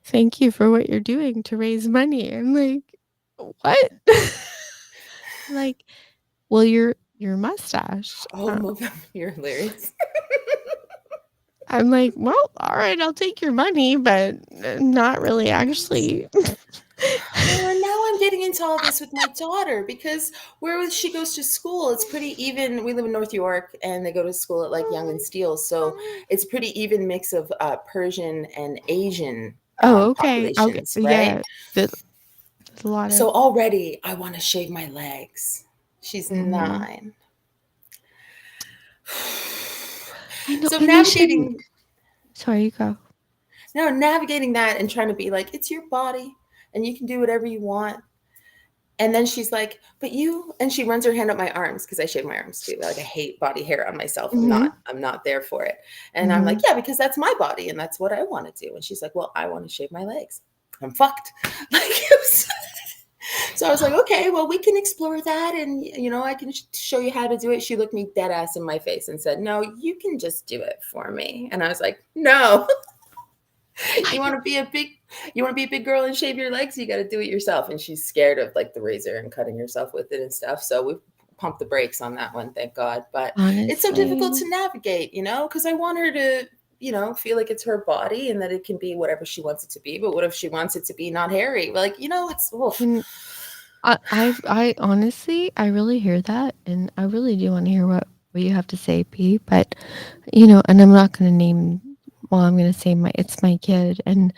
"Thank you for what you're doing to raise money." I'm like, "What?" Like, well, your mustache. Oh, November, you're hilarious. I'm like, well, all right, I'll take your money, but not really actually. Well, and now I'm getting into all this with my daughter because where she goes to school, it's pretty even. We live in North York, and they go to school at like Young and Steel, so it's pretty even mix of Persian and Asian Oh, okay. populations, right? Yeah. There's a lot of. So already, I want to shave my legs. She's 9. I know. So and navigating. Sorry, you go. No, navigating that and trying to be like, it's your body and you can do whatever you want. And then she's like, but you, and she runs her hand up my arms because I shave my arms too. Like I hate body hair on myself. I'm not there for it. And I'm like, yeah, because that's my body and that's what I want to do. And she's like, well, I want to shave my legs. I'm fucked. Like, so I was like, okay, well, we can explore that. And, I can show you how to do it. She looked me dead ass in my face and said, no, you can just do it for me. And I was like, no. You want to be a big girl and shave your legs, you got to do it yourself. And she's scared of like the razor and cutting herself with it and stuff. So we pumped the brakes on that one, thank God. But it's so difficult to navigate, because I want her to, feel like it's her body and that it can be whatever she wants it to be. But what if she wants it to be not hairy? Like, it's oof. I honestly, I really hear that, and I really do want to hear what you have to say, P. But and I'm not going to name. Well, I'm going to say it's my kid, and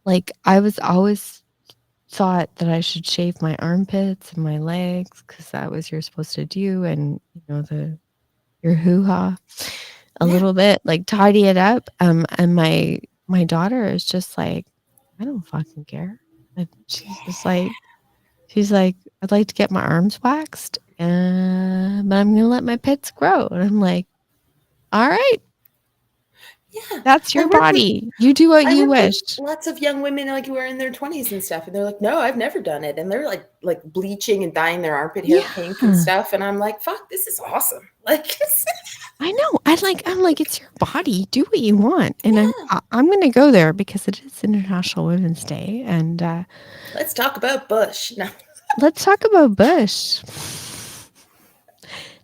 like I was always thought that I should shave my armpits and my legs because that was you're supposed to do, and your hoo-ha a little bit, like tidy it up. And my daughter is just like, I don't fucking care. And she's just like, I'd like to get my arms waxed, but I'm gonna let my pits grow. And I'm like, all right. Yeah, that's your body. You do what you wish. Lots of young women like who are in their 20s and stuff, and they're like, "No, I've never done it," and they're like bleaching and dyeing their armpit hair pink and stuff. And I'm like, "Fuck, this is awesome!" Like, I know. I'm like, it's your body. Do what you want. And Yeah. I'm going to go there because it is International Women's Day. And Let's talk about Bush. No. let's talk about Bush.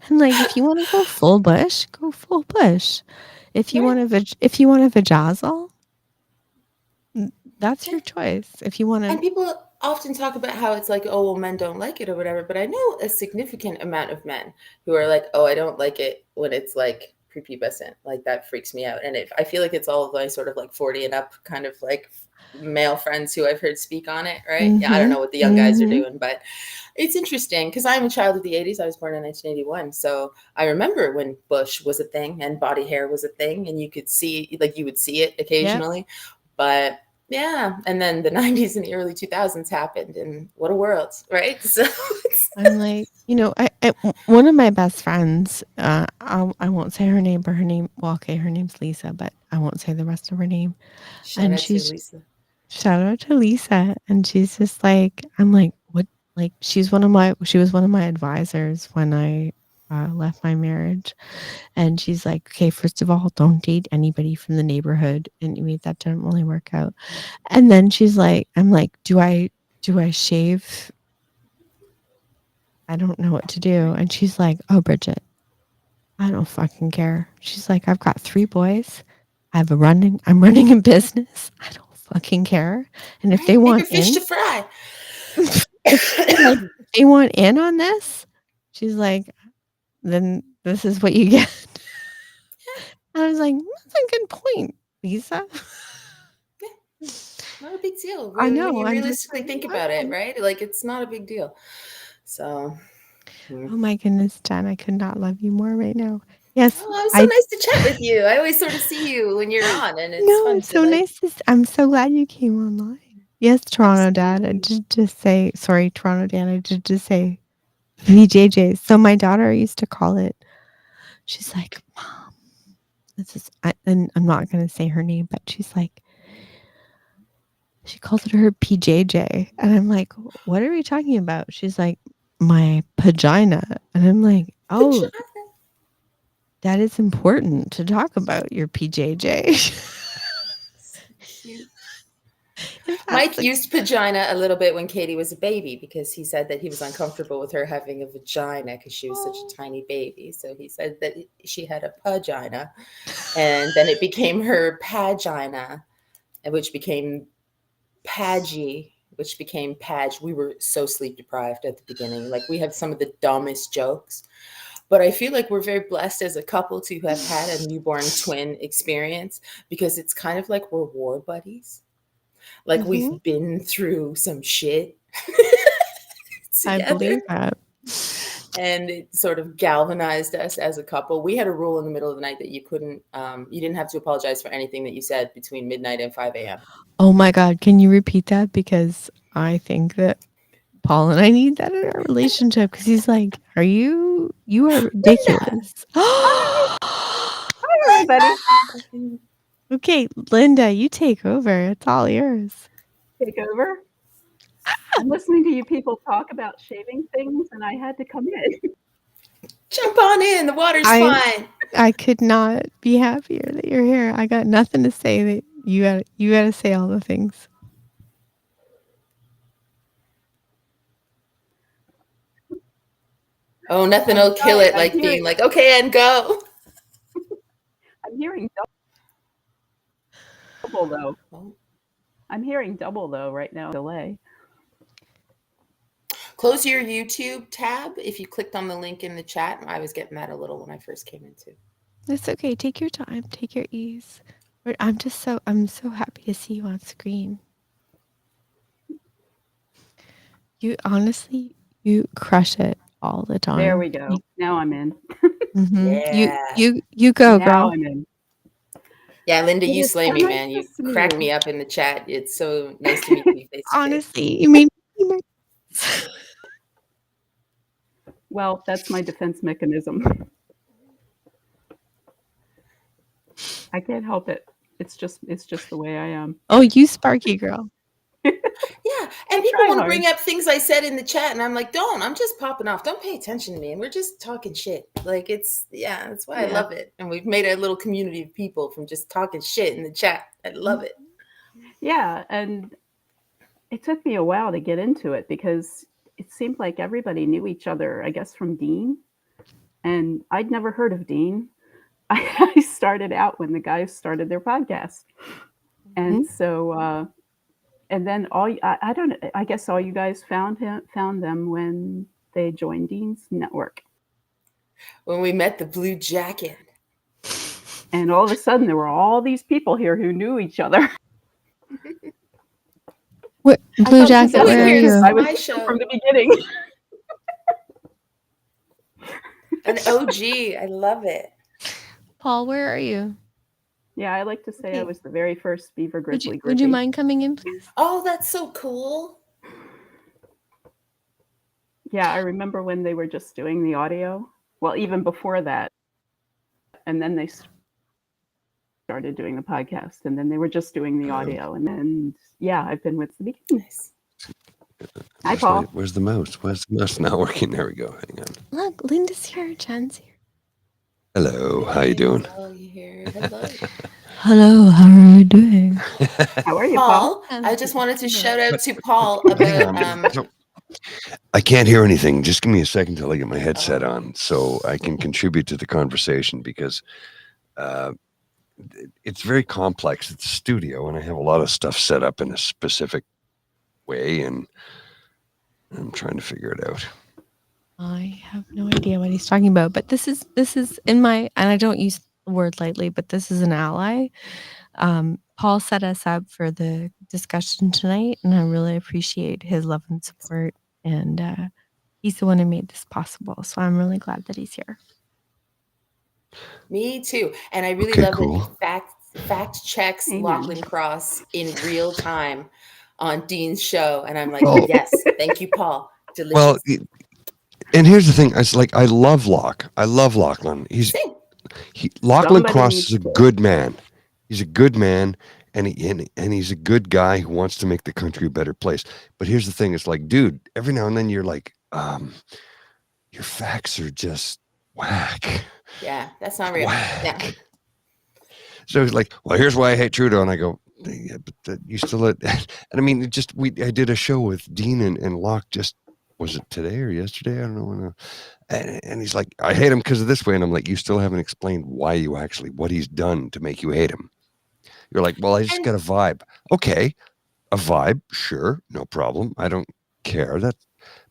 And like, if you want to go full Bush, go full Bush. If you want to, if you want a vajazzle, that's your choice. If you want And to, people often talk about how it's like, oh, well, men don't like it or whatever. But I know a significant amount of men who are like, oh, I don't like it when it's like prepubescent. Like that freaks me out. And I feel like it's all of my sort of like 40 and up kind of like male friends who I've heard speak on it. Right. Yeah. I don't know what the young guys are doing, but it's interesting because I'm a child of the 80s. I was born in 1981. So I remember when Bush was a thing and body hair was a thing and you could see, like you would see it occasionally. But yeah, and then the 90s and the early 2000s happened, and what a world, right? So I'm like, you know, one of my best friends, I won't say her name, but her name, well, okay, her name's Lisa, but I won't say the rest of her name. shout And out to she's, Lisa. shout out to Lisa. And she's just like, I'm like, what? Like, she was one of my advisors when I left my marriage. And she's like, okay, first of all, don't date anybody from the neighborhood. Anyway, that didn't really work out. And then she's like, I'm like, do I shave? I don't know what to do. And she's like, oh, Bridget, I don't fucking care. She's like, I've got 3 boys. I'm running a business. I don't fucking care. And if Right? they Bigger want fish in, to fry. she's like, if they want in on this, she's like, then this is what you get. And I was like, that's a good point, Lisa. Not a big deal I when know. you I'm just realistically like, think I about it, know. right? Like it's not a big deal. So, Oh my goodness, Jen, I could not love you more right now. Yes, oh, I'm so I nice to chat with you. I always sort of see you when you're on, and it's no, fun it's to so like. nice to I'm so glad you came online. Yes, Toronto Dad. I Absolutely. did just say sorry, Toronto Dad. I did just say VJJ. So my daughter used to call it. She's like, Mom, this is, and I'm not gonna say her name, but she's like, she calls it her PJJ, and I'm like, what are we talking about? She's like, my pagina, and I'm like, oh, that is important to talk about your PJJ. So cute. If that's Mike the used vagina a little bit when Katie was a baby because he said that he was uncomfortable with her having a vagina because she was such a tiny baby. So he said that she had a pagina, and then it became her pagina, which became Padgy, which became Padge. We were so sleep deprived at the beginning. Like we have some of the dumbest jokes. But I feel like we're very blessed as a couple to have had a newborn twin experience because it's kind of like we're war buddies. Like Mhm. we've been through some shit I together. believe that. And it sort of galvanized us as a couple. We had a rule in the middle of the night that you couldn't, you didn't have to apologize for anything that you said between midnight and 5 a.m. Oh my god, can you repeat that? Because I think that Paul and I need that in our relationship because he's like, you are Linda! ridiculous. Hi, everybody. Okay, Linda, you take over. It's all yours. Take over. I'm listening to you people talk about shaving things, and I had to come in. Jump on in. The water's I fine. I could not be happier that you're here. I got nothing to say that you got to say all the things. Oh, nothing will kill it I'm like being hearing, like, okay, and go. I'm hearing double though. Oh. I'm hearing double though right now. Delay. Close your YouTube tab. If you clicked on the link in the chat, I was getting that a little when I first came in too. It's okay. Take your time. Take your ease. I'm so happy to see you on screen. You honestly, you crush it all the time. There we go. Now I'm in. Mm-hmm. Yeah. You go, Now girl. I'm in. Yeah, Linda, It you is slay so me, nice man. to You see crack you. me up in the chat. It's so nice to meet you face to face. Honestly, you made me Well, that's my defense mechanism. I can't help it. It's just the way I am. Oh, you Sparky girl. Yeah, And people try want to hard. bring up things I said in the chat, and I'm like, don't. I'm just popping off. Don't pay attention to me. And we're just talking shit. Like that's why I Yeah. love it. And we've made a little community of people from just talking shit in the chat. I love it. Yeah, and it took me a while to get into it because it seemed like everybody knew each other, I guess, from Dean. And I'd never heard of Dean. I started out when the guys started their podcast. And so, and then I don't, I guess all you guys found them when they joined Dean's network. When we met the Blue Jacket. And all of a sudden there were all these people here who knew each other. What, Blue thought Jacket, somebody where are here you? I was My here show. from the beginning. An OG. I love it. Paul, where are you? Yeah, I like to say I was the very first Beaver Grizzly. Would you mind coming in, please? Oh, that's so cool. Yeah, I remember when they were just doing the audio. Well, even before that. And then they started doing the podcast, and then they were just doing the audio. And then, yeah, I've been with the beginning. Nice. Hi, Paul. Where's the mouse? Where's the mouse not working? There we go. Hang on. Look, Linda's here. Jan's here. Hello. How you doing? Hello, you here. Hello. Hello, how are you doing? How are you, Paul? Paul, I just wanted to shout out to Paul about So, I can't hear anything. Just give me a second till I get my headset on so I can contribute to the conversation because it's very complex. It's a studio and I have a lot of stuff set up in a specific way and I'm trying to figure it out. I have no idea what he's talking about, but this is in my, and I don't use the word lightly, but this is an ally. Paul set us up for the discussion tonight, and I really appreciate his love and support. And he's the one who made this possible, so I'm really glad that he's here. me too. And I really Okay, love cool. that he fact checks Amen. Lachlan Cross in real time on Dean's show. And I'm like, Oh. yes, thank you, Paul. Delicious. Well, and here's the thing. It's like I love Lachlan. Lachlan Somebody Cross needs is a to. good man. He's a good man, and he's a good guy who wants to make the country a better place. But here's the thing: it's like, dude, every now and then you're like, your facts are just whack. Yeah, that's not real. Whack. Yeah. So he's like, well, here's why I hate Trudeau, and I go, yeah, but you still, and I mean, I did a show with Dean and Locke just. Was it today or yesterday? I don't know. And he's like, I hate him because of this way. And I'm like, you still haven't explained what he's done to make you hate him. You're like, well, I just got a vibe. Okay, a vibe, sure, no problem. I don't care.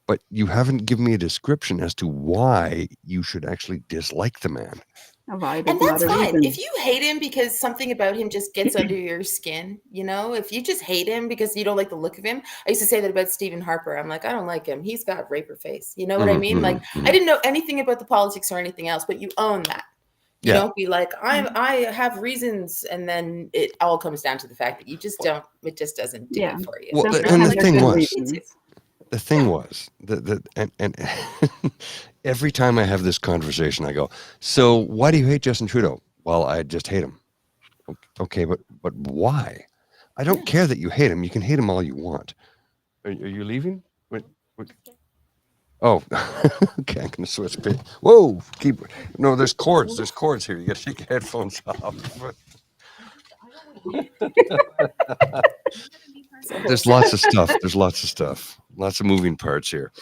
But you haven't given me a description as to why you should actually dislike the man. A vibe And is not that's a fine. reason. If you hate him because something about him just gets under your skin, if you just hate him because you don't like the look of him. I used to say that about Stephen Harper. I'm like, I don't like him. He's got raper face. You know what I mean? Like, I didn't know anything about the politics or anything else, but you own that. You don't be like, I have reasons. And then it all comes down to the fact that you just don't, it just doesn't do it for you. Well, Some and have the their thing good was, reasons. the thing was and every time I have this conversation, I go, so why do you hate Justin Trudeau? Well, I just hate him. Okay, but why? I don't care that you hate him. You can hate him all you want. Are you leaving? What? Oh, okay. I'm gonna switch page. Whoa, no. There's cords. There's cords here. You gotta take your headphones off. There's lots of stuff. Lots of moving parts here.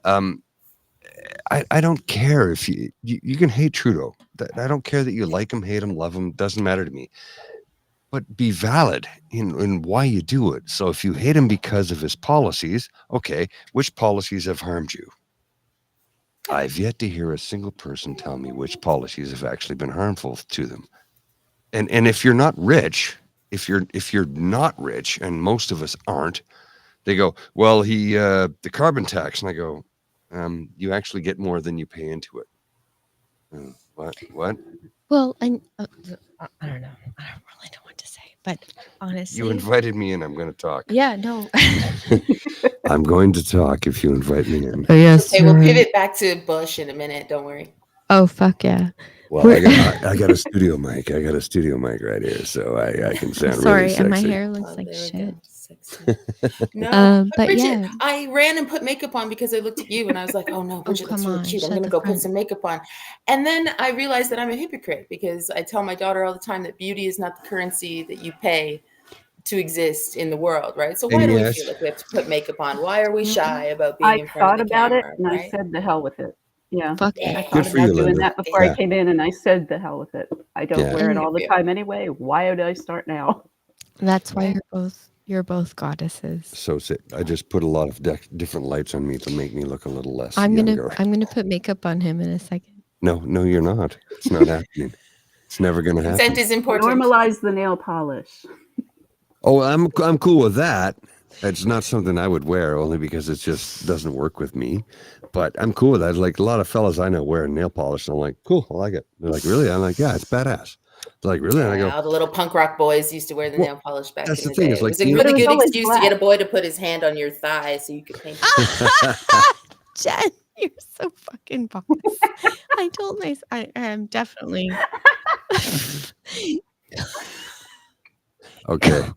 I don't care if you can hate Trudeau. I don't care that you like him, hate him, love him. Doesn't matter to me. But be valid in why you do it. So if you hate him because of his policies, okay, which policies have harmed you? I've yet to hear a single person tell me which policies have actually been harmful to them. And if you're not rich, if you're not rich, and most of us aren't, they go, well, the carbon tax, and I go, you actually get more than you pay into it. What? Well, I don't know. I don't really know what to say, but honestly, You invited me in. I'm going to talk. Yeah, no. I'm going to talk if you invite me in. Oh, yes. Okay, we'll pivot back to Bush in a minute. Don't worry. Oh, fuck yeah. Well, I got a studio mic. I got a studio mic right here, so I can sound Sorry, really sexy. and my hair looks like There we shit. go. sexy. No, but But Bridget, yeah. I ran and put makeup on because I looked at you and I was like, oh no, Bridget looks come really on, cute. I'm shut going to the go put front. some makeup on. And then I realized that I'm a hypocrite because I tell my daughter all the time that beauty is not the currency that you pay to exist in the world, right? So why And do we yes, feel like we have to put makeup on? Why are we Mhm. shy about being I in front of thought the about it camera, and I right? said the hell with it. Yeah. Fuck I Yeah. it. thought good for about you, doing Linda. that before Yeah. I came in and I said the hell with it. I don't Yeah. wear it And all the Yeah. time anyway. Why would I start now? that's why Yeah. you're both goddesses. So I just put a lot of different lights on me to make me look a little less I'm younger. gonna put makeup on him in a second. No, you're not. It's not happening. It's never going to happen. Consent is important. Normalize the nail polish. Oh, I'm cool with that. It's not something I would wear only because it just doesn't work with me. But I'm cool with that. Like a lot of fellas I know wear nail polish, and I'm like, cool, I like it. They're like, really? I'm like, yeah, it's badass. They're like, really? And I go, All the little punk rock boys used to wear the well, nail polish back that's in the the thing. day. It's It like, was a you really But it was good always excuse to get a black. boy to put his hand on your thigh so you could paint it. Jen, you're so fucking boss. I told I am definitely. okay,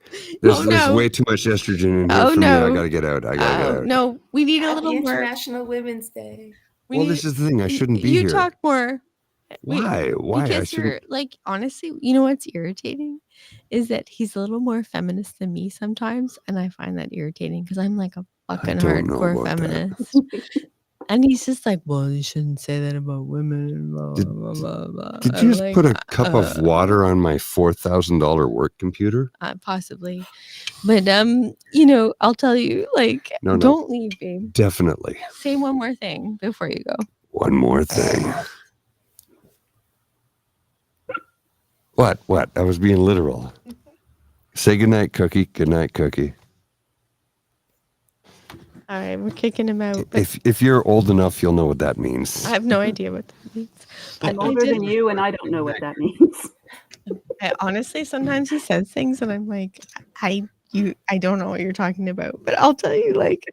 there's way too much estrogen in here Oh for me. I no. got to get out. I got to get out. No, we need a Happy little more. International Women's Day. Well, this is the thing. I shouldn't be You here. talk more. Why? Why? I Because you're shouldn't. like, honestly, you know what's irritating is that he's a little more feminist than me sometimes, and I find that irritating because I'm like a fucking don't know hardcore about that. feminist. And he's just like, well, you shouldn't say that about women. And blah, Did- blah, blah, blah. Did I'm you just like, put a cup of water on my $4,000 work computer? Possibly. But you know, I'll tell you, like, No. don't leave, babe. Definitely. Say one more thing before you go. One more thing. What? I was being literal. Say goodnight, Cookie. Good night, Cookie. All right, we're kicking him out. But If you're old enough, you'll know what that means. I have no idea what that means. But I'm older than you, and I don't know what that means. honestly, sometimes he says things, and I'm like, I don't know what you're talking about. But I'll tell you, like,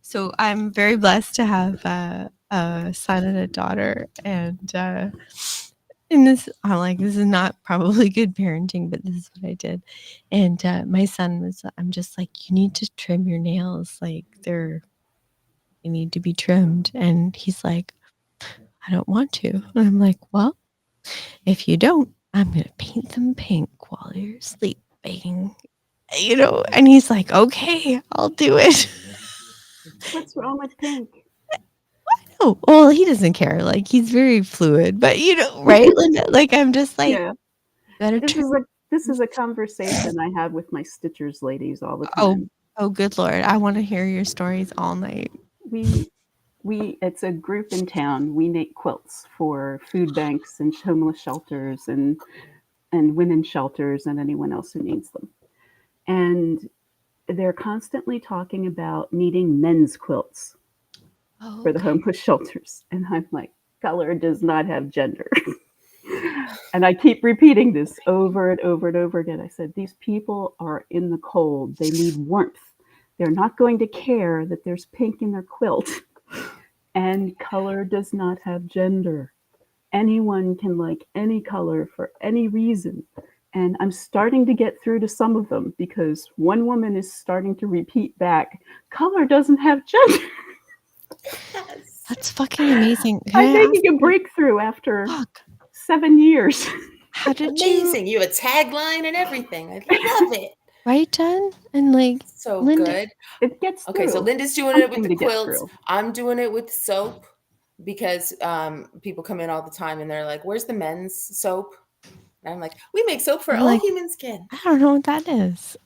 so I'm very blessed to have a son and a daughter, and this, I'm like, this is not probably good parenting, but this is what I did. And my son I'm just like, you need to trim your nails, like they need to be trimmed. And he's like, I don't want to. And I'm like, well, if you don't, I'm going to paint them pink while you're sleeping, you know? And he's like, okay, I'll do it. What's wrong with pink? Oh, well, he doesn't care. Like, he's very fluid, but you know, right, Linda? Like, I'm just like, Yeah. better This is a conversation I have with my Stitchers ladies all the time. Oh, good Lord. I want to hear your stories all night. We it's a group in town. We make quilts for food banks and homeless shelters and women's shelters and anyone else who needs them. And they're constantly talking about needing men's quilts for the homeless shelters. And I'm like, color does not have gender. And I keep repeating this over and over and over again. I said, these people are in the cold. They need warmth. They're not going to care that there's pink in their quilt. And color does not have gender. Anyone can like any color for any reason. And I'm starting to get through to some of them because one woman is starting to repeat back, color doesn't have gender. Yes. That's fucking amazing. I'm making a breakthrough after 7 years. How did Amazing. You have a tagline and everything. I love it. Right, Jen? And like, So Linda, good. It gets Okay, so through. Linda's doing it with Something the to get quilts. through. I'm doing it with soap because people come in all the time and they're like, where's the men's soap? And I'm like, we make soap for I'm all like, human skin. I don't know what that is.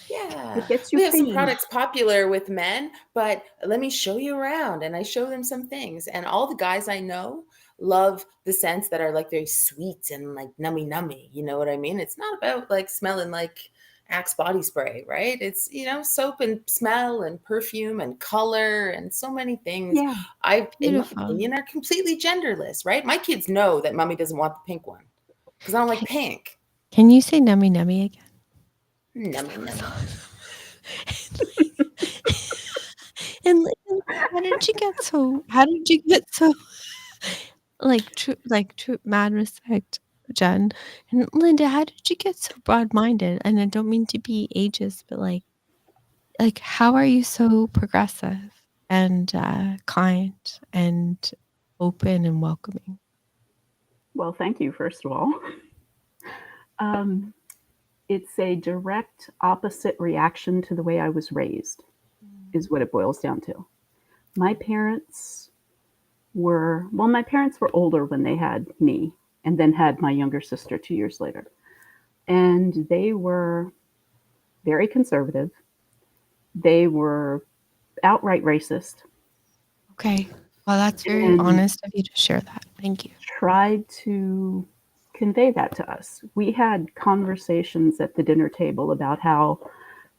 Yeah. It gets you We have some clean. products popular with men, but let me show you around. And I show them some things. And all the guys I know love the scents that are like very sweet and like nummy. You know what I mean? It's not about like smelling like Axe body spray, right? It's, you know, soap and smell and perfume and color and so many things. Yeah. In my Beautiful. opinion, are completely genderless, right? My kids know that mommy doesn't want the pink one because I don't like pink. Can you say nummy again? Nummy. And how did you get so like true mad respect, Jen? And Linda, how did you get so broad-minded? And I don't mean to be ageist, but like, like, how are you so progressive and kind and open and welcoming? Well, thank you, first of all. It's a direct opposite reaction to the way I was raised, is what it boils down to. My parents were older when they had me, and then had my younger sister 2 years later. And they were very conservative. They were outright racist Okay. Well, that's very and honest of you to share that. Thank you. tried to convey that to us. We had conversations at the dinner table about how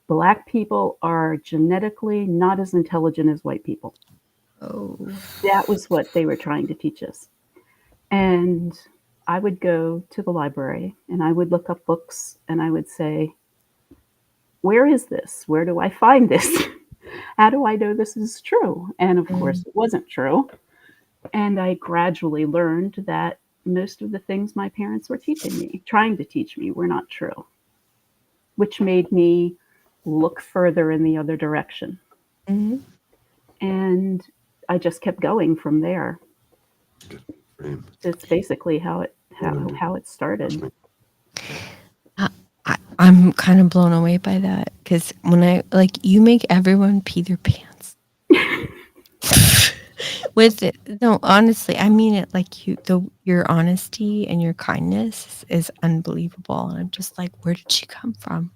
Black people are genetically not as intelligent as white people. Oh, That was what they were trying to teach us. And I would go to the library and I would look up books and I would say, where is this? Where do I find this? How do I know this is true? And of course, it wasn't true. And I gradually learned that most of the things my parents were teaching me, trying to teach me, were not true, which made me look further in the other direction. Mhm. And I just kept going from there. Frame. It's basically how it started. I'm kind of blown away by that because when you make everyone pee their pants with it. No, honestly, I mean it. Like your honesty and your kindness is unbelievable, and I'm just like, where did she come from?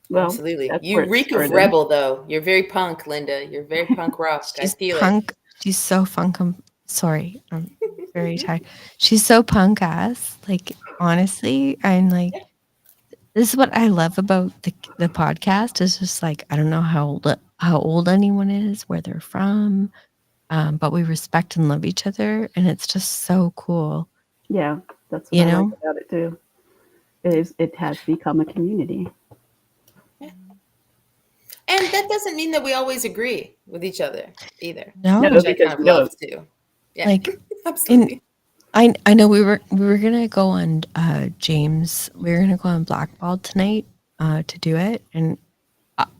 Well, Absolutely. that's You where it reek of started. rebel, though. You're very punk, Linda. You're very punk rock. I She's feel punk. She's so funk. Sorry, I'm very tired. She's so punk ass. Like honestly, I'm like. This is what I love about the podcast. Is just like I don't know how old anyone is, where they're from, but we respect and love each other, and it's just so cool. Yeah, that's what You I like know, about it too. It has become a community. it. And that doesn't mean that we always agree with each other either, no, No, which I because kind of we don't. love too. Yeah, like absolutely. I know we were gonna go on James. We were gonna go on Blackball tonight to do it, and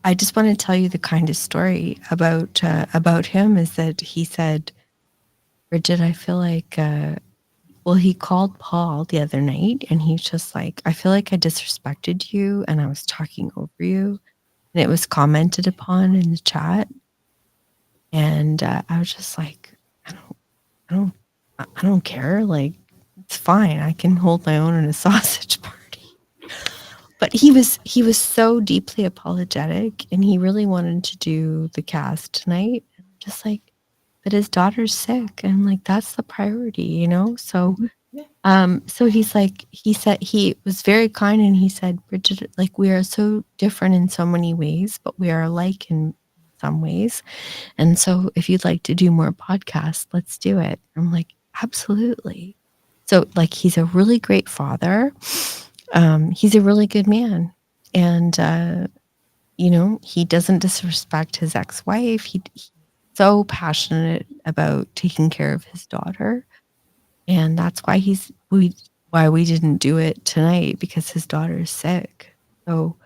I just want to tell you the kindest story about him is that he said, Bridget, I feel like. Well, he called Paul the other night and he's just like, I feel like I disrespected you and I was talking over you. And it was commented upon in the chat. And I was just like, I don't, I don't care. Like, it's fine. I can hold my own in a sausage party. But he was so deeply apologetic and he really wanted to do the cast tonight. And I'm just like, but his daughter's sick. And I'm like, that's the priority, you know? So so he's like, he said he was very kind and he said, Bridget, like we are so different in so many ways, but we are alike in some ways. And so if you'd like to do more podcasts, let's do it. I'm like, absolutely. So like he's a really great father. He's a really good man. And you know, he doesn't disrespect his ex-wife. He's so passionate about taking care of his daughter. And that's why why we didn't do it tonight because his daughter is sick. So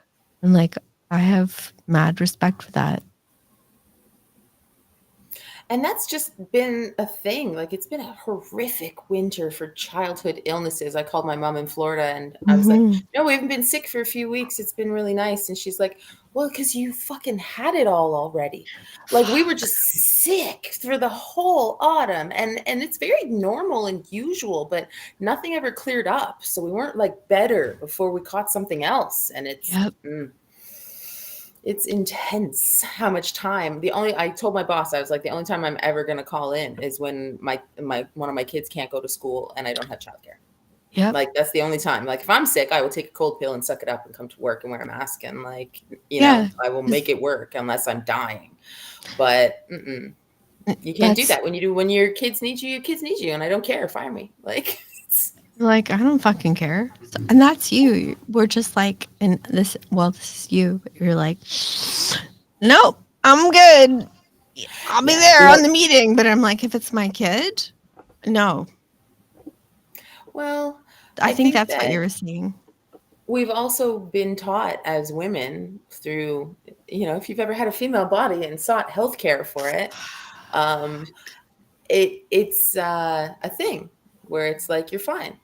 I'm like, I have mad respect for that. And that's just been a thing. Like it's been a horrific winter for childhood illnesses. I called my mom in Florida and I was like, no, we haven't been sick for a few weeks. It's been really nice. And she's like, well, because you fucking had it all already. Like we were just sick for the whole autumn. And it's very normal and usual, but nothing ever cleared up. So we weren't like better before we caught something else. And it's it's intense how much time. I told my boss, I was like, the only time I'm ever going to call in is when my one of my kids can't go to school and I don't have childcare. Yeah. Like that's the only time. Like if I'm sick, I will take a cold pill and suck it up and come to work and wear a mask and like, you know, I will make it work unless I'm dying. But you can't do that when your kids need you, your kids need you. And I don't care. Fire me. Like I don't fucking care. And that's you. We're just like, and this is you. But you're like, nope, I'm good. I'll be there on the meeting. But I'm like, if it's my kid, no. Well, I think that's what you were saying. we've also been taught as women through, if you've ever had a female body and sought healthcare for it, it's a thing where it's like, you're fine,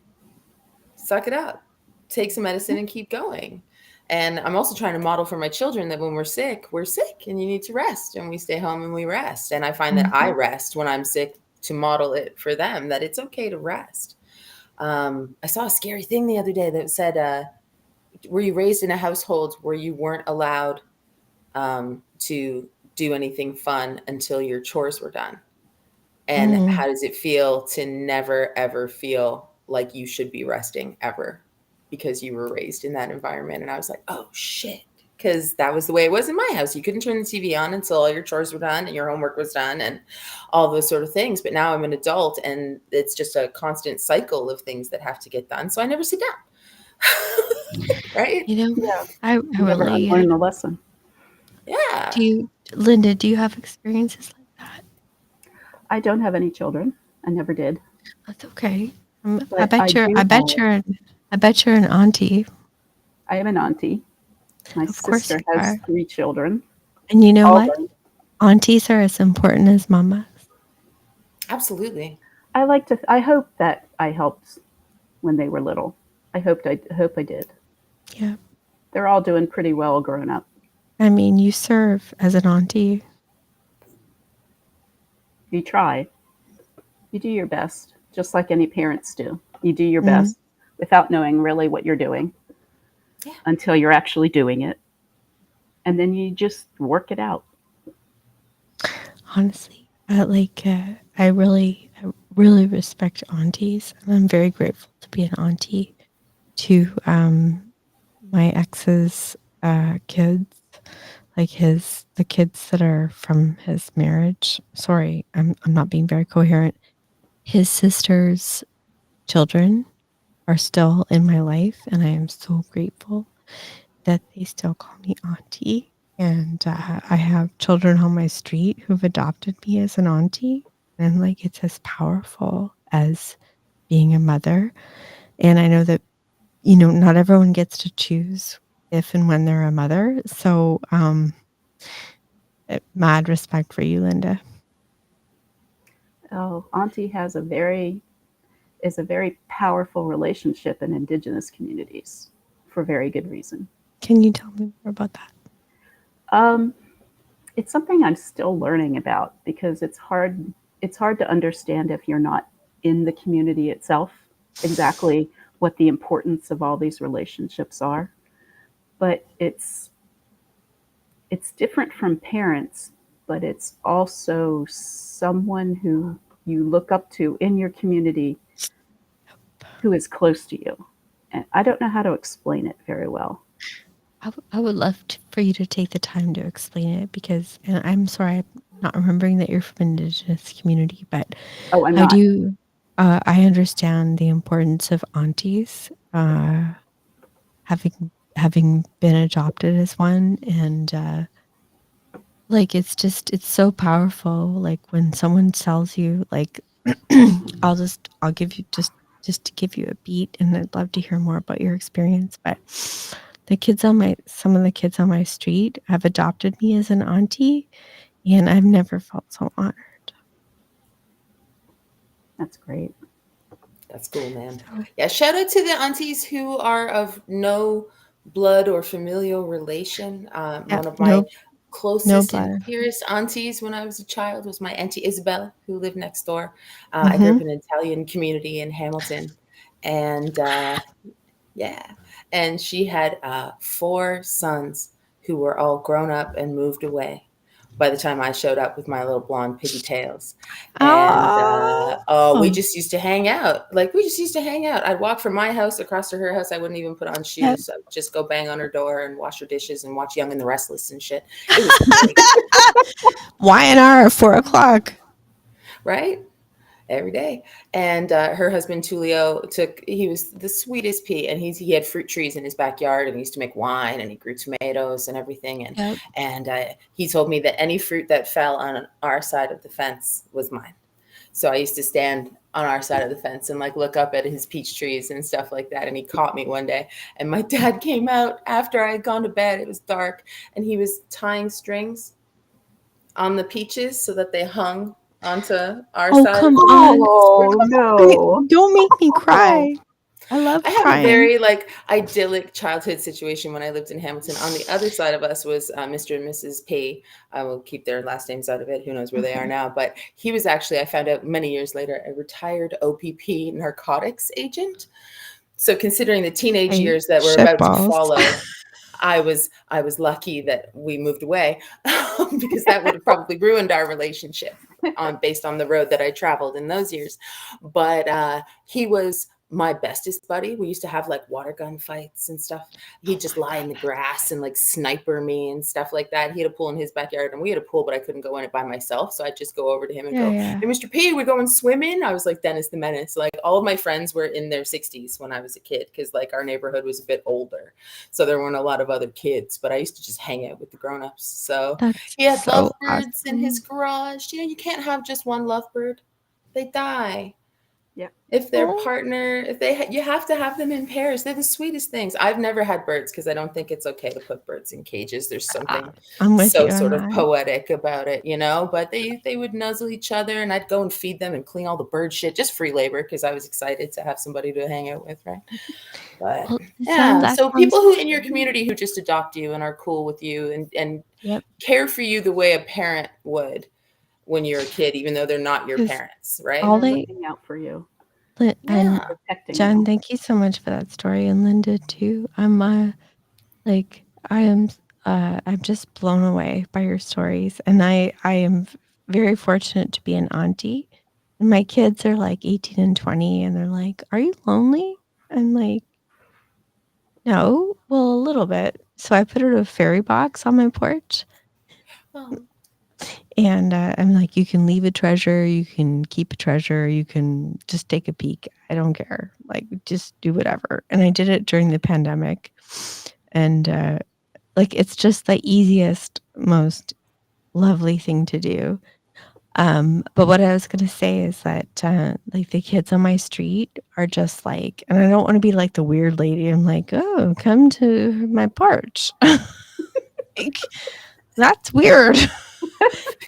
suck it up, take some medicine and keep going. And I'm also trying to model for my children that when we're sick and you need to rest, and we stay home and we rest. And I find that I rest when I'm sick to model it for them, that it's okay to rest. I saw a scary thing the other day that said, were you raised in a household where you weren't allowed to do anything fun until your chores were done? And how does it feel to never, ever feel like you should be resting ever because you were raised in that environment? And I was like, oh, shit. Because that was the way it was in my house. You couldn't turn the TV on until all your chores were done and your homework was done and all those sort of things. But now I'm an adult, and it's just a constant cycle of things that have to get done. So I never sit down. Right? Yeah. I You never really unlearn the lesson. Yeah. Linda, do you have experiences like that? I don't have any children. I never did. That's okay. I But bet I you're. do I bet have- you're an auntie. I am an auntie. My Of course sister you has are. 3 children. And you know all what? grown. Aunties are as important as mamas. Absolutely. I hope that I helped when they were little. I hope I did. Yeah. They're all doing pretty well grown up. I mean, you serve as an auntie. You try. You do your best, just like any parents do. You do your best without knowing really what you're doing until you're actually doing it. And then you just work it out. Honestly, I really respect aunties, and I'm very grateful to be an auntie to my ex's kids, like the kids that are from his marriage. Sorry, I'm not being very coherent. His sister's children are still in my life, and I am so grateful that they still call me auntie. And I have children on my street who've adopted me as an auntie, and like it's as powerful as being a mother. And I know that not everyone gets to choose if and when they're a mother. So, mad respect for you, Linda. Oh, auntie is a very powerful relationship in Indigenous communities for very good reason. Can you tell me more about that? It's something I'm still learning about because it's hard to understand if you're not in the community itself exactly what the importance of all these relationships are. But it's different from parents, but it's also someone who you look up to in your community who is close to you. And I don't know how to explain it very well. I would love for you to take the time to explain it because, and I'm sorry, I'm not remembering that you're from Indigenous community, but Oh, I'm I not. do. I understand the importance of aunties, having been adopted as one, and like it's so powerful. Like when someone tells you, like, I'll give you just to give you a beat, and I'd love to hear more about your experience, but. Some of the kids on my street have adopted me as an auntie, and I've never felt so honored. That's great. That's cool, man. Yeah, shout out to the aunties who are of no blood or familial relation. One of my closest and dearest aunties when I was a child was my Auntie Isabel, who lived next door. I grew up in an Italian community in Hamilton. And and she had 4 sons who were all grown up and moved away by the time I showed up with my little blonde pigtails. And we just used to hang out. I'd walk from my house across to her house. I wouldn't even put on shoes. I'd just go bang on her door and wash her dishes and watch Young and the Restless and shit. It was great. YNR at 4:00. Right? Every day. And her husband Tulio he was the sweetest pea, and he had fruit trees in his backyard, and he used to make wine, and he grew tomatoes and everything. And he told me that any fruit that fell on our side of the fence was mine. So I used to stand on our side of the fence and like look up at his peach trees and stuff like that. And he caught me one day, and my dad came out after I had gone to bed. It was dark, and he was tying strings on the peaches so that they hung onto our Oh, side. come on. Oh no! Don't make me cry. I love I have crying. a very like idyllic childhood situation when I lived in Hamilton. On the other side of us was Mr. and Mrs. P. I will keep their last names out of it. Who knows where they are now? But he was actually, I found out many years later, a retired OPP narcotics agent. So considering the teenage Hey, years that were about to shitballs. follow, I was lucky that we moved away because that would have probably ruined our relationship based on the road that I traveled in those years. But he was my bestest buddy. We used to have like water gun fights and stuff. He'd just lie in the grass and like sniper me and stuff like that. He had a pool in his backyard, and we had a pool, but I couldn't go in it by myself. So I'd just go over to him and go, Yeah. "Hey, Mr. P, we're going swimming." I was like Dennis the Menace. Like all of my friends were in their 60s when I was a kid, because like our neighborhood was a bit older. So there weren't a lot of other kids, but I used to just hang out with the grown-ups. So That's he had so lovebirds in his awesome. garage. You know, you can't have just one lovebird. They die. Yeah. If their Oh. partner, if they, you have to have them in pairs. They're the sweetest things. I've never had birds because I don't think it's okay to put birds in cages. There's something I'm with so you on sort of that. poetic about it, you know. But they would nuzzle each other, and I'd go and feed them and clean all the bird shit, just free labor, because I was excited to have somebody to hang out with, right? But Well, yeah, that so sounds people who in your community who just adopt you and are cool with you and Yep. care for you the way a parent would when you're a kid, even though they're not your 'Cause parents, right? all They're they looking out for you, and Yeah. protecting Jen, you. thank you so much for that story, and Linda too. I'm just blown away by your stories, and I am very fortunate to be an auntie. And my kids are like 18 and 20, and they're like, "Are you lonely?" I'm like, "No, well, a little bit." So I put a fairy box on my porch, Oh, and I'm like, "You can leave a treasure, you can keep a treasure, you can just take a peek. I don't care. Like, just do whatever." And I did it during the pandemic, and like it's just the easiest, most lovely thing to do. But what I was gonna say is that like the kids on my street are just like, and I don't want to be like the weird lady. I'm like, "Oh, come to my porch." Like, that's weird.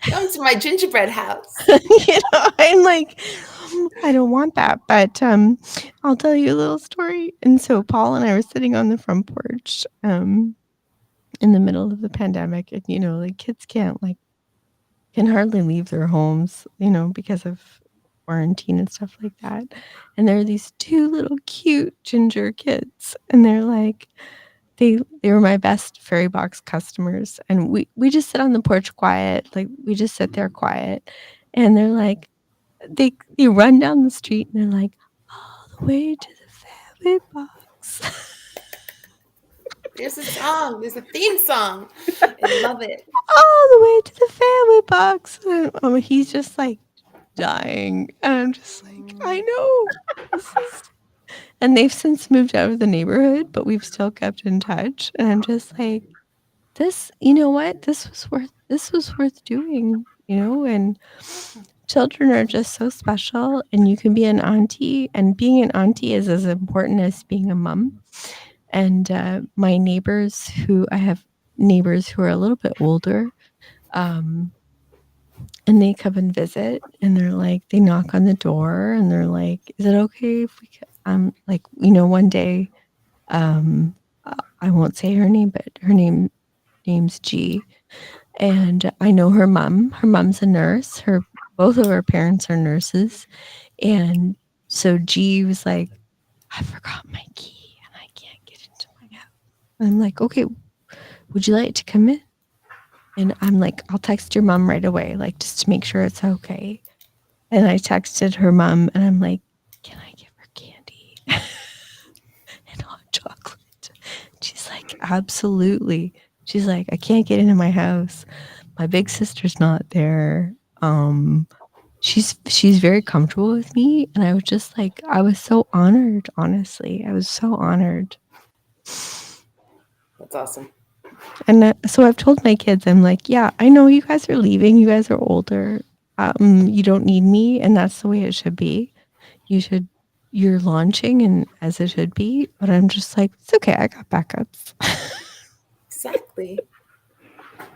come to my gingerbread house. I'm like, I don't want that. But I'll tell you a little story. And so Paul and I were sitting on the front porch in the middle of the pandemic, and like kids can hardly leave their homes, because of quarantine and stuff like that. And there are these two little cute ginger kids, and they're like, they were my best fairy box customers, and we just sit on the porch quiet, like we just sit there quiet, and they're like, they run down the street and they're like, all the way to the fairy box. There's a song. There's a theme song. I love it. All the way to the family box. And he's just like dying. And I'm just like, I know. And they've since moved out of the neighborhood, but we've still kept in touch. And I'm just like, you know what? This was worth doing, and children are just so special, and you can be an auntie, and being an auntie is as important as being a mom. And my neighbors I have neighbors who are a little bit older, and they come and visit, and they're like, they knock on the door, and they're like, "Is it okay if we?" Like, one day, I won't say her name, but her name's G, and I know her mom. Her mom's a nurse. Both of her parents are nurses, and so G was like, "I forgot my key, and I can't get into my house." And I'm like, "Okay, would you like to come in?" And I'm like, "I'll text your mom right away, like just to make sure it's okay." And I texted her mom, and I'm like, "Can I give her candy and hot chocolate?" She's like, "Absolutely." She's like, "I can't get into my house. My big sister's not there." She's very comfortable with me, and I was just like, I was so honored, honestly. I was so honored. That's awesome. And so I've told my kids, I'm like, yeah, I know you guys are leaving. You guys are older. You don't need me, and that's the way it should be. You're launching and as it should be, but I'm just like, it's okay, I got backups. Exactly.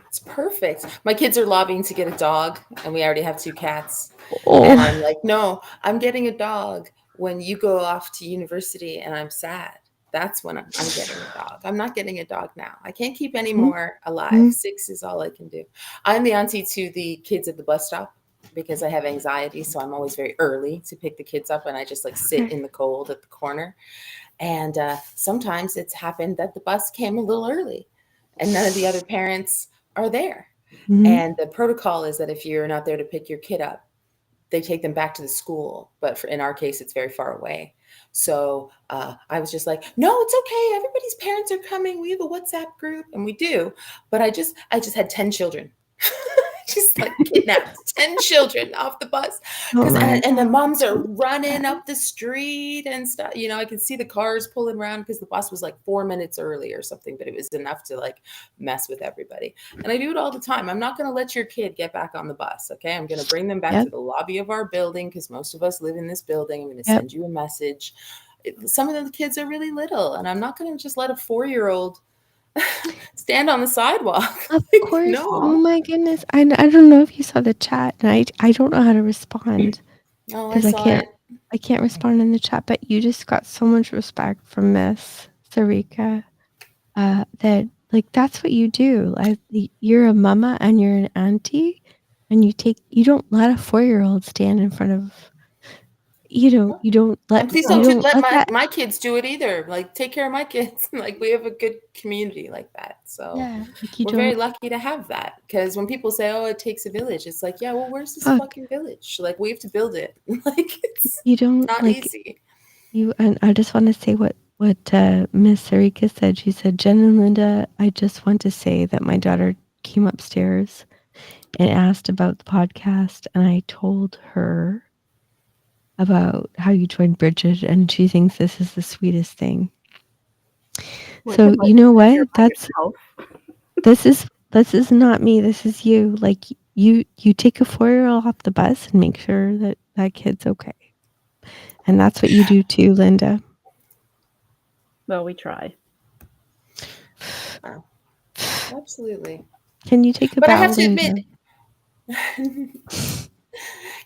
It's perfect. My kids are lobbying to get a dog, and we already have 2 cats. And I'm like, no, I'm getting a dog when you go off to university and I'm sad. That's when I'm getting a dog. I'm not getting a dog now. I can't keep any more alive. 6 is all I can do. I'm the auntie to the kids at the bus stop because I have anxiety. So I'm always very early to pick the kids up, and I just like sit in the cold at the corner. And sometimes it's happened that the bus came a little early and none of the other parents are there. And the protocol is that if you're not there to pick your kid up, they take them back to the school. But in our case, it's very far away. So I was just like, no, it's okay. Everybody's parents are coming. We have a WhatsApp group, and we do. But I just had 10 children. Just like kidnapped 10 children off the bus. And the moms are running up the street and stuff. You know, I can see the cars pulling around because the bus was like 4 minutes early or something, but it was enough to like mess with everybody. And I do it all the time. I'm not going to let your kid get back on the bus. Okay. I'm going to bring them back to the lobby of our building because most of us live in this building. I'm going to send you a message. Some of the kids are really little, and I'm not going to just let a 4-year-old stand on the sidewalk. Of course. No. Oh my goodness. I don't know if you saw the chat, and I don't know how to respond because I can't respond in the chat. But you just got so much respect from Miss Sarika that like that's what you do. You're a mama and you're an auntie, and you don't let a 4-year-old stand in front of. You don't let. And please don't let my kids do it either. Like, take care of my kids. Like, we have a good community like that. So we're very lucky to have that. Because when people say, "Oh, it takes a village," it's like, yeah, well, where's this fucking village? Like, we have to build it. Like, it's not easy. And I just want to say what Miss Sarika said. She said, Jen and Linda, I just want to say that my daughter came upstairs and asked about the podcast, and I told her about how you joined Bridget, and she thinks this is the sweetest thing. So you know what? This is not me. This is you. Like you take a 4-year-old off the bus and make sure that kid's okay. And that's what you do too, Linda. Well, we try. Absolutely. Can you take a bow, But I have to Linda? admit,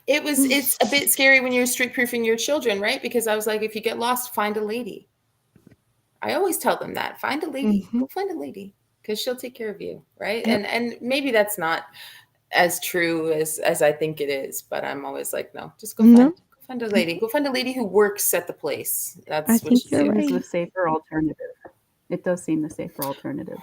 it's a bit scary when you're street proofing your children, right? Because I was like, if you get lost, find a lady. I always tell them that. Find a lady. Go find a lady because she'll take care of you, right? Yep. And maybe that's not as true as I think it is, but I'm always like, no, just go find a lady. Go find a lady who works at the place. That's what you do. It's the safer alternative. It does seem the safer alternative.